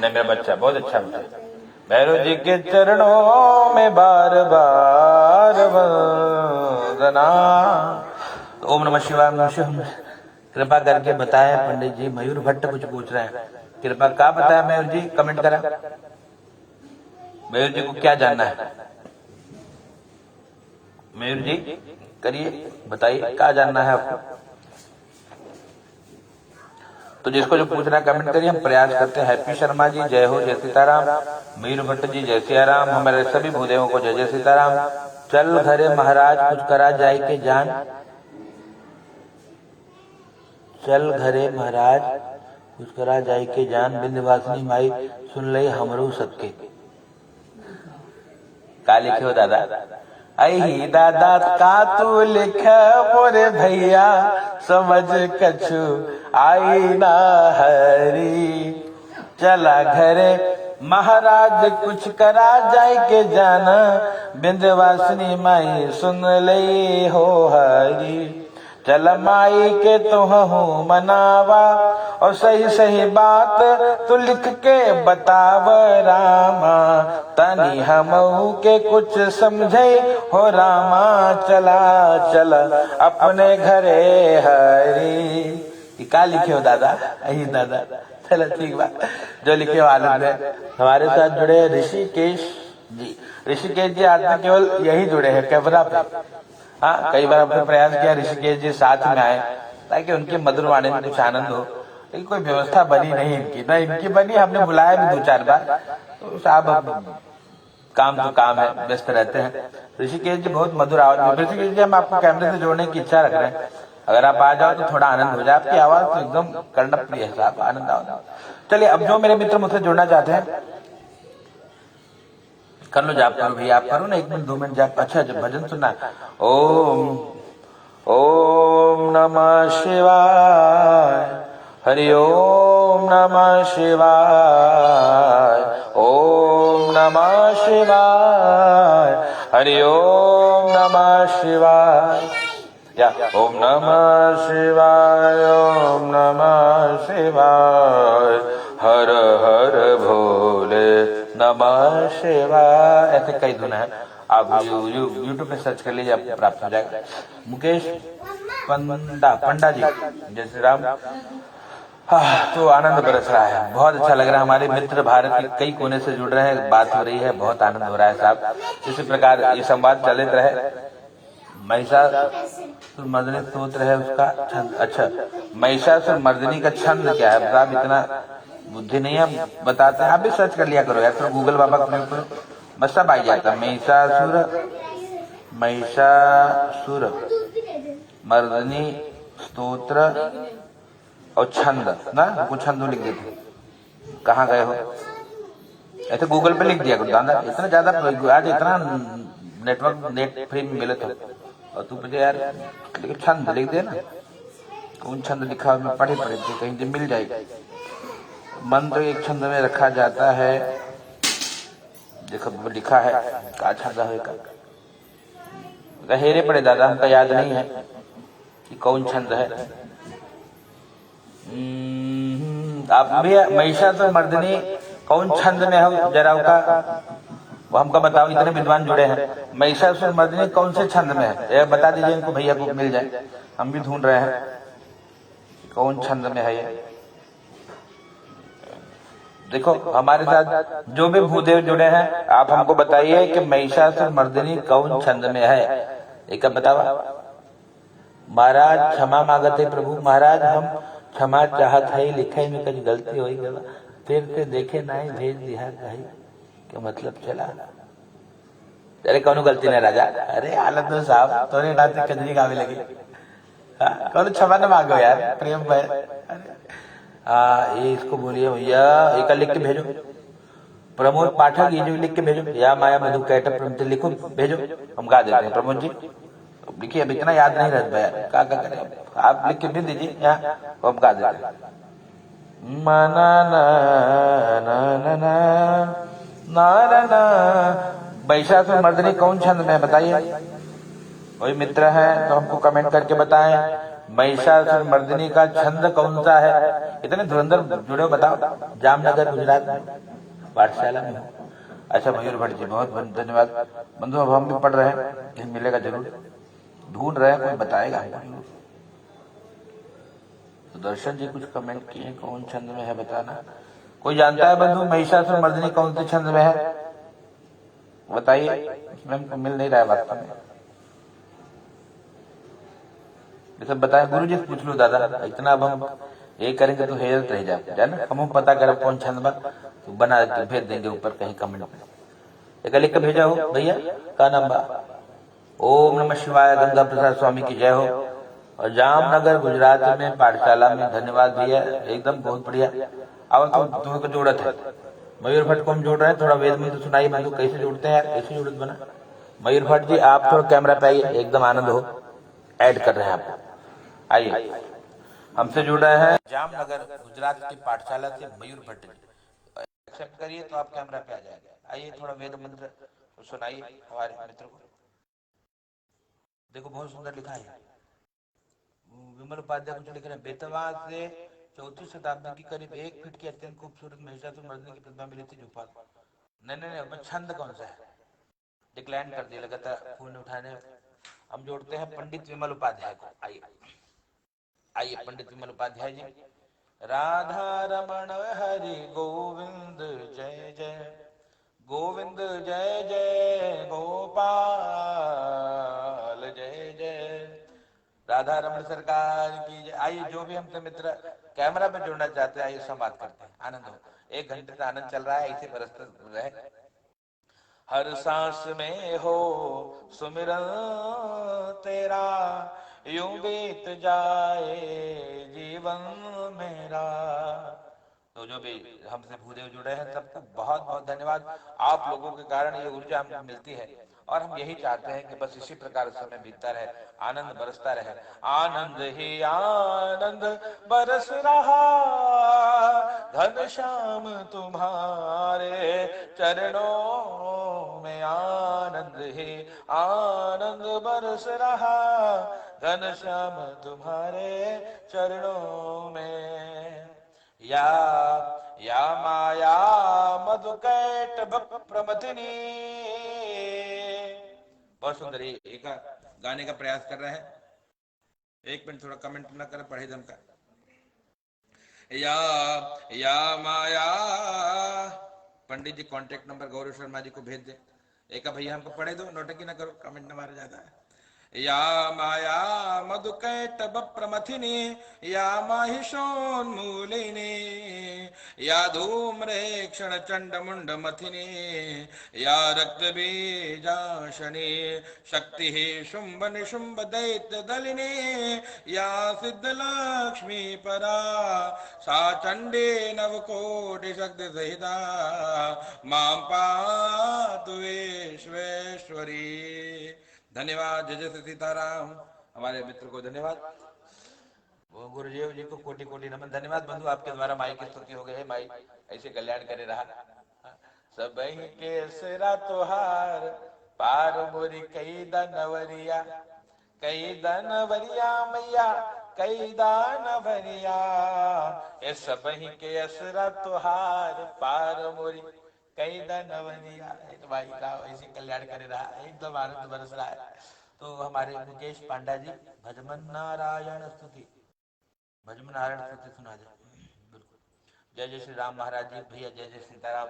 नहीं मेरा बच्चा बहुत अच्छा बच्चा। भैरव जी के चरणों में बार बार वंदना। तो ओम नमः शिवाय। कृपा करके बताएं पंडित जी। मयूर भट्ट कुछ पूछ रहे हैं, कृपा क्या बताया मयूर जी, कमेंट करें। मयूर जी को क्या जानना है? मयूर जी करिए, बताइए क्या जानना है आपको। तो जिसको जो पूछना है कमेंट करिए, हम प्रयास करते हैं। हैप्पी शर्मा जी जय हो, जय सीताराम। मयूर भट्ट जी जय सियाराम। हमारे सभी भूदेवों को जय जय सीताराम। चल घरे महाराज कुछ करा जाए के जान, चल घरे महाराज कुछ करा जाए के जान, विंध्यवासिनी माई सुन ले हमरो सबके। का लिखे हो दादा? आई दादा का तू लिख मोरे भैया, समझ कछु आई ना हरी। चला घरे महाराज कुछ करा जाए के जाना, विंध्यवासिनी माई सुन ले हो हरी। चल माई के तुहू मनावा और सही सही बात तू लिख के बताव रामा, तनी हमहू के कुछ समझे हो रामा, चला चला अपने घरे हरी। ये क्या लिखे हो दादा? यही दादा, चलो ठीक बात। जो लिखे हो आनंद है। हमारे साथ जुड़े ऋषिकेश जी। ऋषिकेश जी आज में केवल यही जुड़े हैं कैमरा पे। हाँ, कई बार हमने प्रयास किया ऋषिकेश जी साथ में आए ताकि उनके मधुर वाणी में कुछ आनंद हो, लेकिन कोई व्यवस्था बनी नहीं इनकी, ना इनकी बनी। हमने बुलाया भी 2-4 बार, तो साहब काम तो काम है, व्यस्त रहते हैं। ऋषिकेश जी बहुत मधुर आवाज। ऋषिकेश जी हम आपको कैमरे से जोड़ने की इच्छा रख रहे हैं, अगर आप आ जाओ तो थोड़ा आनंद हो जाए। आपकी आवाज तो एकदम कर्णप्रिय है साहब, आनंद आओ। चलिए, अब जो मेरे मित्र मुझसे जुड़ना चाहते हैं कर लो जाप करो भैया, आप करो ना 1 मिनट 2 मिनट जाप। अच्छा, जब भजन सुनना, ओम ओम नमः शिवाय, हरि ओम नमः शिवाय, ओम नमः शिवाय, हरि ओम नमः शिवाय, या ओम नमः शिवाय, ओम नमः शिवाय, हर हर भोले नमः शिवाय। ऐसे कई धुन है, आप यूट्यूब पे सर्च कर लीजिए, आपको प्राप्त हो जाएगा। मुकेश पंडा जी, जय श्री राम। तो आनंद बरस रहा है, बहुत अच्छा लग रहा है। हमारे मित्र भारत के कई कोने से जुड़ रहे हैं, बात हो रही है, बहुत आनंद हो रहा है साहब। इसी प्रकार ये संवाद चलित रहे। महिषासुर मर्दिनी स्तोत्र है, उसका छंद। अच्छा, महिषासुर मर्दिनी का छंद क्या है साहब? इतना बुद्धि नहीं है, बताते हैं। आप भी सर्च कर लिया करो यार, तो गूगल बाबा को बस सब आ जाता। महिषासुर मर्दिनी स्तोत्र और छंद ना, कुछ छंद लिख देते। कहाँ गए हो? ऐसे गूगल पे लिख दिया करो दादा, इतना ज्यादा आज इतना नेट फ्री में मिले तो, और तू मुझे यार लेकिन छंद लिख दे ना, कौन छंद लिखा मैं पढ़े तो कहीं से मिल जाएगी। मंत्र एक छंद में रखा जाता है, देखो लिखा है का छंद है का हेरे पड़े दादा, हमका याद नहीं है कि कौन छंद है। आप भी महिषासुर मर्दिनी कौन छंद में हो जरा का वो हमको बताओ, इतने विद्वान जुड़े हैं। महिषासुर मर्दिनी कौन से छंद में है, ये बता दीजिए इनको, भैया को मिल जाए, हम भी ढूंढ रहे हैं कौन छंद में है ये। देखो हमारे साथ जो भी भूदेव जुड़े हैं, आप हमको बताइए कि महिषासुर मर्दिनी कौन छंद में है, एक बताओ। महाराज क्षमा मांगते प्रभु, महाराज हम क्षमा चाहत है, लिखे में कुछ गलती हो गई, फिर से देखे नहीं भेज दिया कहीं, क्या मतलब चला। अरे कौन गलती नहीं राजा, अरे हालत तो साहब तोरे नाते कजरी गावे लगी, कौन क्षमा न मांगो यार, प्रेम भाई। ये इसको बोलिए भैया, एक लिख के भेजो। प्रमोद पाठक ये जो लिख के भेजो, या माया मधु कैट लिखो भेजो, हम गा देते हैं। प्रमोद जी लिखिए, अब इतना याद नहीं रहता यार, क्या करें, आप लिख के भेज दीजिए यहाँ, हम गा देते हैं। मना ना ना ना ना ना। महिषासुर मर्दिनी कौन छंद में है बताइए, वही मित्र है तो हमको कमेंट करके बताएं। महिषासुर मर्दिनी का छंद कौन सा है? इतने धुरंधर जुड़े हो, बताओ। जामनगर गुजरात में पाठशाला में। अच्छा मयूर भट्ट जी बहुत बहुत धन्यवाद। बंधु अब हम भी पढ़ रहे हैं, कहीं मिलेगा जरूर, ढूंढ रहे हैं, कोई बताएगा। तो दर्शन जी कुछ कमेंट किए, कौन छंद में है बताना। कोई जानता है बंधु महिषासुर मर्दिनी कौन से छंद में है बताइए, इसमें हमको मिल नहीं रहा है वास्तव में। ये सब बताएं, गुरु जी से पूछ लो दादा, इतना अब हम ये करेंगे तो हैरत रह जाए ना। हम पता करें कौन छंद में, तो बना के भेज देंगे ऊपर कहीं कमेंट में, एक लिख के भेजा हो भैया का नाम बा। ओम नमः शिवाय, गंगा प्रसाद स्वामी की जय हो। और जामनगर गुजरात में पाठशाला में धन्यवाद भैया, एकदम बहुत बढ़िया। अब तो तुम्हें को जरूरत है, मयूर भट्ट को हम जोड़ रहे हैं, थोड़ा वेद मंत्र सुनाइए बंधु, कैसे जोड़ते हैं यार, कैसे जोड़ते बना। मयूर भट्ट जी आप थोड़ा कैमरा पे आइए, एकदम आनंद हो, ऐड कर रहे हैं आपको, आइए। हमसे जुड़ रहे हैं जामनगर गुजरात की पाठशाला से मयूर भट्ट जी, एक्सेप्ट करिए तो आप कैमरा पे आ जाएगा। आइए थोड़ा वेद मंत्र सुनाइए हमारे मित्र को। देखो बहुत सुंदर लिखा है, विमल उपाध्याय कुछ लिख रहे हैं, बेतवा से 4वीं शताब्दी की करीब 1 फीट की अत्यंत खूबसूरत महिषासुर मर्दनी की प्रतिमा मिली थी जुफा। नहीं, अब छंद कौन सा है, डिक्लाइन कर दिया लगातार फोन उठाने। हम जोड़ते हैं पंडित विमल उपाध्याय को। आइए पंडित विमल उपाध्याय जी। राधा रमण हरि गोविंद जय जय, गोविंद जय जय गोपाल जय जय, राधा रमण सरकार की जय। आइए जो भी हमसे मित्र कैमरा पे जुड़ना चाहते हैं, आइए संवाद करते हैं, आनंद हो। 1 घंटे का आनंद चल रहा है, ऐसे बरसते रहे। हर सांस में हो सुमिरन तेरा, यूं बीत जाए जीवन मेरा। तो जो भी हमसे भूदेव जुड़े हैं सबको बहुत बहुत धन्यवाद। आप लोगों के कारण ये ऊर्जा हमको मिलती है और हम यही चाहते हैं कि बस इसी प्रकार समय बीतता रहे, आनंद बरसता रहे। आनंद ही आनंद बरस रहा, घन श्याम तुम्हारे चरणों में, आनंद ही आनंद बरस रहा, घन श्याम तुम्हारे चरणों में। या माया मधुकैट प्रमथिनी। बहुत सुंदर, एक गाने का प्रयास कर रहे हैं। 1 मिनट थोड़ा कमेंट ना कर, पढ़े दम का। या माया, पंडित जी कांटेक्ट नंबर गौरव शर्मा जी को भेज दे। एक भैया हमको पढ़े दो, नोटंकी ना करो, कमेंट न मारा जाता है। या माया मधुकैटभ प्रमथिनी, या माहिषोन्मूलिनी, या धूम्रेक्षण चंड मुंड मथिनी, या रक्त बीजाशनी, शक्ति शुंभ निशुंभ दैत्य दलिनी, या सिद्ध लक्ष्मी परा, सा चंडी नवकोटि शक्ति सहिता, मां पातु विश्वेश्वरी। धन्यवाद। जय जय सीताराम। हमारे मित्र को धन्यवाद, वो गुरुदेव जी को कोटि कोटि नमन। धन्यवाद बंधु, आपके द्वारा माई की स्तुति हो गई है। माई ऐसे कल्याण करे रहा। सब के सिरा तुहार पार मोरी कई दानवरिया, कई दानवरिया मैया, कई दानवरिया। ये सब के असरा तुहार पार मोरी कई दानवरिया। तो भाई का ऐसे कल्याण करे रहा, एकदम आनंद बरस रहा है। तो हमारे मुकेश पांडा जी, भजमन नारायण स्तुति, भजमन नारायण स्तुति सुना जाए। बिल्कुल। जय जय श्री राम महाराज जी। भैया जय जय सीताराम।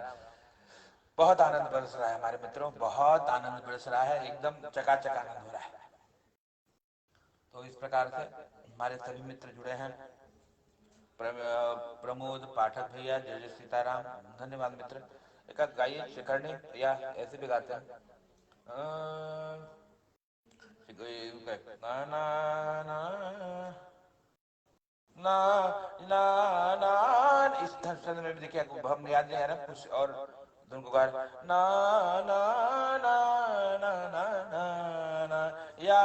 बहुत आनंद बरस रहा है हमारे मित्रों, बहुत आनंद बरस रहा है, एकदम चकाचक आनंद हो रहा है। तो इस प्रकार से हमारे सभी मित्र जुड़े हैं। प्रमोद पाठक भैया जय जय सीताराम, धन्यवाद मित्र। एक गाइए शिखरणी, या ऐसे भी गाते हैं। ना ना ना ना ना ना, इस छंद में भी देखिए हम याद नहीं आ रहा, कुछ और धुन को गा ना ना ना ना ना ना ना, या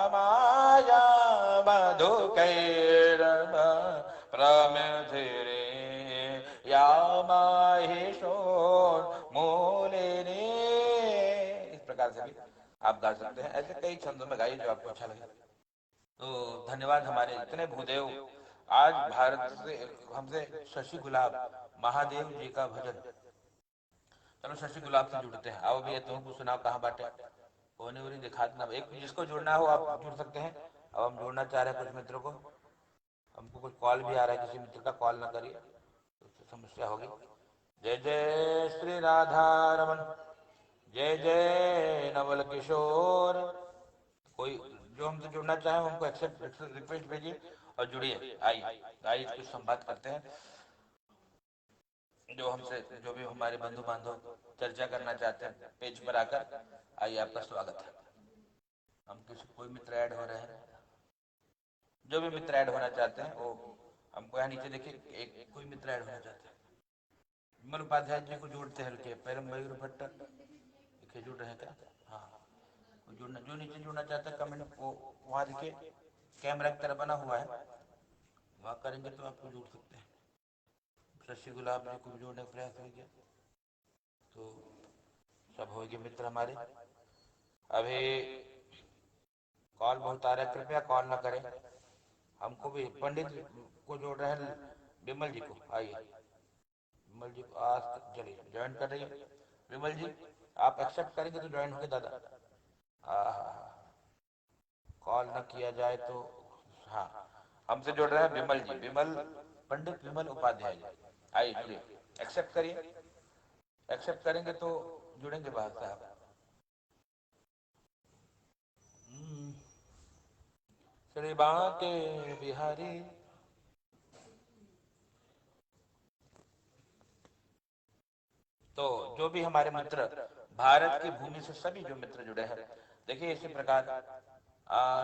माया मधुकैटभ प्रमथिनी, या माहिषोन्मूलिनी। इस प्रकार से भी आप गा सकते हैं, ऐसे कई छंदों में गाइए जो आपको अच्छा लगे। तो धन्यवाद हमारे इतने भूदेव। आज भारत से हमसे शशि गुलाब महादेव जी का भजन, चलो शशि गुलाब से जुड़ते हैं। आओ भैया तुमको सुनाओ, कहाँ बाटे होने वाली दिखा देना। एक जिसको जुड़ना हो आप जुड़ सकते हैं। अब हम जोड़ना चाह रहे हैं कुछ मित्रों को, हमको कुछ कॉल भी आ रहा है, किसी मित्र का कॉल ना करिए तो समस्या होगी। जय जय श्री राधा रमन, जय जय नवल किशोर। कोई जो हमसे जुड़ना चाहे उनको एक्सेप्ट रिक्वेस्ट भेजिए और जुड़िए। आइए कुछ संवाद करते हैं। जो हमसे, जो भी हमारे बंधु बांधव चर्चा करना चाहते हैं पेज पर आकर, आइए आपका स्वागत है। हम किसी कोई मित्र ऐड हो रहे हैं, जो भी मित्र ऐड होना चाहते हैं वो हमको यहाँ नीचे देखिए, एक कोई मित्र ऐड होना चाहते हैं। विमल उपाध्याय जी को जोड़ते हैं, रुकिए, पैरम मयूर भट्ट देखिए जुड़ रहे हैं क्या? हाँ, जुड़ना, जो नीचे जुड़ना चाहते हैं कमेंट वो वहाँ देखिए कैमरा की तरह बना हुआ है, वहाँ करेंगे तो आपको जोड़ सकते हैं। शशि गुलाब जी को जोड़ने का प्रयास करिए तो सब होगी मित्र हमारे। अभी कॉल बहुत आ रहा है, कृपया कॉल ना करें, हमको भी पंडित को जोड़ रहे हैं, विमल जी को। आइए विमल जी को आज चलिए ज्वाइन कर रही है। विमल जी आप एक्सेप्ट करेंगे तो ज्वाइन होंगे दादा। कॉल न किया जाए तो हाँ, हमसे जुड़ रहे हैं विमल जी, विमल पंडित विमल उपाध्याय जी। आइए जुड़िए, एक्सेप्ट करिए। एक्सेप्ट करेंगे तो जुड़ेंगे बात साहब। श्री बांके बिहारी। तो जो भी हमारे मित्र भारत की भूमि से सभी जो मित्र जुड़े हैं, देखिए इसी प्रकार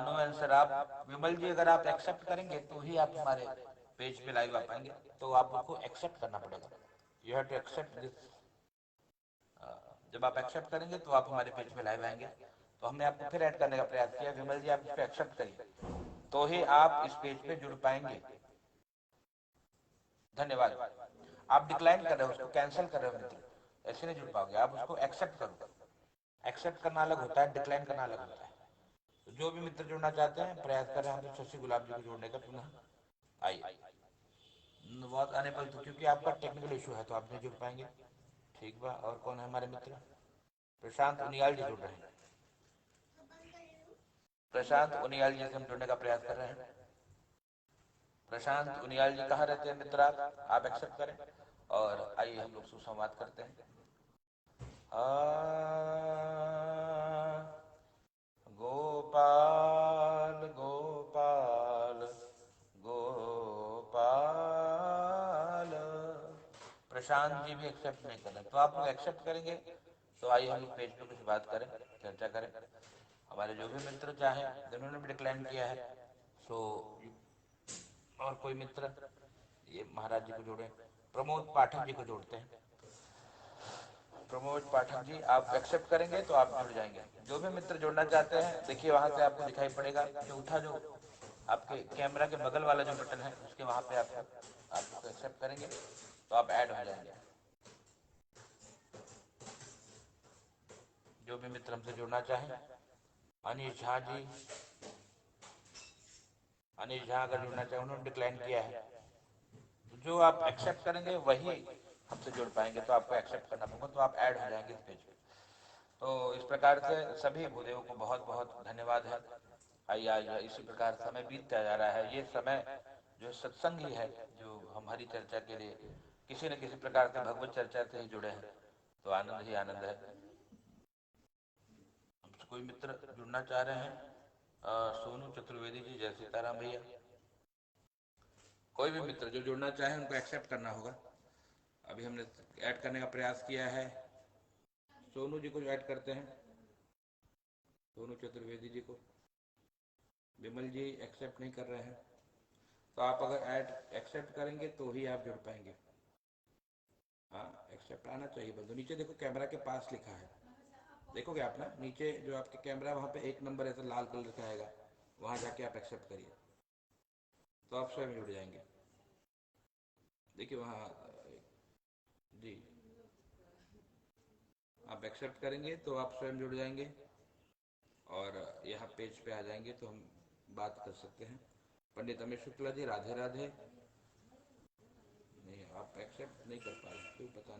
नो आंसर। आप विमल जी अगर आप एक्सेप्ट करेंगे तो ही आप हमारे पेज पे लाइव आ पाएंगे, तो आपको एक्सेप्ट करना पड़ेगा। You have to accept this. जब आप एक्सेप्ट करेंगे तो आप हमारे पेज पे लाइव आएंगे। तो हमने आपको फिर ऐड करने का प्रयास किया। विमल जी आप इस पे एक्सेप्ट करिए तो ही आप इस पेज पे जुड़ पाएंगे। धन्यवाद। आप डिक्लाइन कर रहे हो, उसको कैंसिल कर रहे हो मित्र, ऐसे नहीं जुड़ पाओगे। आप उसको एक्सेप्ट करो। एक्सेप्ट करना अलग होता है, डिक्लाइन करना अलग होता है। तो जो भी मित्र जुड़ना चाहते हैं प्रयास कर रहे हैं हम तो शशि गुलाब जी को जोड़ने का पुनः। आइए बहुत अनेबल तो क्योंकि आपका टेक्निकल इशू है तो आप नहीं जुड़ पाएंगे। ठीक बा। और कौन है हमारे मित्र? प्रशांत उनियाल जी जुड़ रहे हैं। प्रशांत उनियाल जी से हम जुड़ने का प्रयास कर रहे हैं। प्रशांत उनियाल जी कहाँ रहते हैं मित्र? आप एक्सेप्ट करें और आइए हम लोग सुसंवाद करते हैं। गोपाल गोपाल गोपाल। प्रशांत जी भी एक्सेप्ट नहीं कर रहे, तो आप लोग एक्सेप्ट करेंगे तो आइए हम लोग पेज पे कुछ बात करें, चर्चा करें। हमारे जो भी मित्र चाहे जिन्होंने भी डिक्लाइन किया है सो, और कोई मित्र ये महाराज जी को जोड़े, प्रमोद पाठक जी को जोड़ते हैं। प्रमोद पाठक जी आप एक्सेप्ट करेंगे तो आप जुड़ जाएंगे। जो भी मित्र जुड़ना चाहते हैं देखिए वहां से आपको दिखाई पड़ेगा चौथा जो आपके कैमरा के बगल वाला जो बटन है उसके वहां पे आपको एक्सेप्ट करेंगे तो आप ऐड हो जाएंगे। जो भी मित्र हमसे जुड़ना चाहें, अनिश झा जी, अनिश झा अगर जुड़ना चाहे, उन्होंने डिक्लाइन किया है। जो आप एक्सेप्ट करेंगे वही हमसे जुड़ पाएंगे, तो आपको एक्सेप्ट करना पड़ेगा तो आप ऐड हो जाएंगे इस पेज पे। तो इस प्रकार से सभी भूदेवों को बहुत बहुत धन्यवाद है। आइए इसी प्रकार समय बीतता जा रहा है। ये समय जो सत्संग ही है, जो हम हरि चर्चा के लिए किसी न किसी प्रकार से भगवत चर्चा से ही जुड़े हैं, तो आनंद ही आनंद है। हमसे कोई मित्र जुड़ना चाह रहे हैं? सोनू चतुर्वेदी जी, जय सीताराम भैया। कोई भी मित्र जो जुड़ना चाहे उनको एक्सेप्ट करना होगा। अभी हमने ऐड करने का प्रयास किया है। सोनू जी को ऐड करते हैं, सोनू चतुर्वेदी जी को। विमल जी एक्सेप्ट नहीं कर रहे हैं, तो आप अगर ऐड एक्सेप्ट करेंगे तो ही आप जुड़ पाएंगे। हाँ एक्सेप्ट आना चाहिए बंधु। नीचे देखो कैमरा के पास लिखा है, देखोगे आप ना नीचे जो आपके कैमरा वहाँ पे एक नंबर ऐसा लाल कलर का आएगा, वहाँ जाके आप एक्सेप्ट करिए तो आप स्वयं जुड़ जाएंगे। देखिए वहाँ जी, आप एक्सेप्ट करेंगे तो आप स्वयं जुड़ जाएंगे और यहाँ पेज पे आ जाएंगे तो हम बात कर सकते हैं। पंडित अमित शुक्ला जी, राधे राधे। नहीं आप एक्सेप्ट नहीं कर पा रहे, क्यों पता नहीं।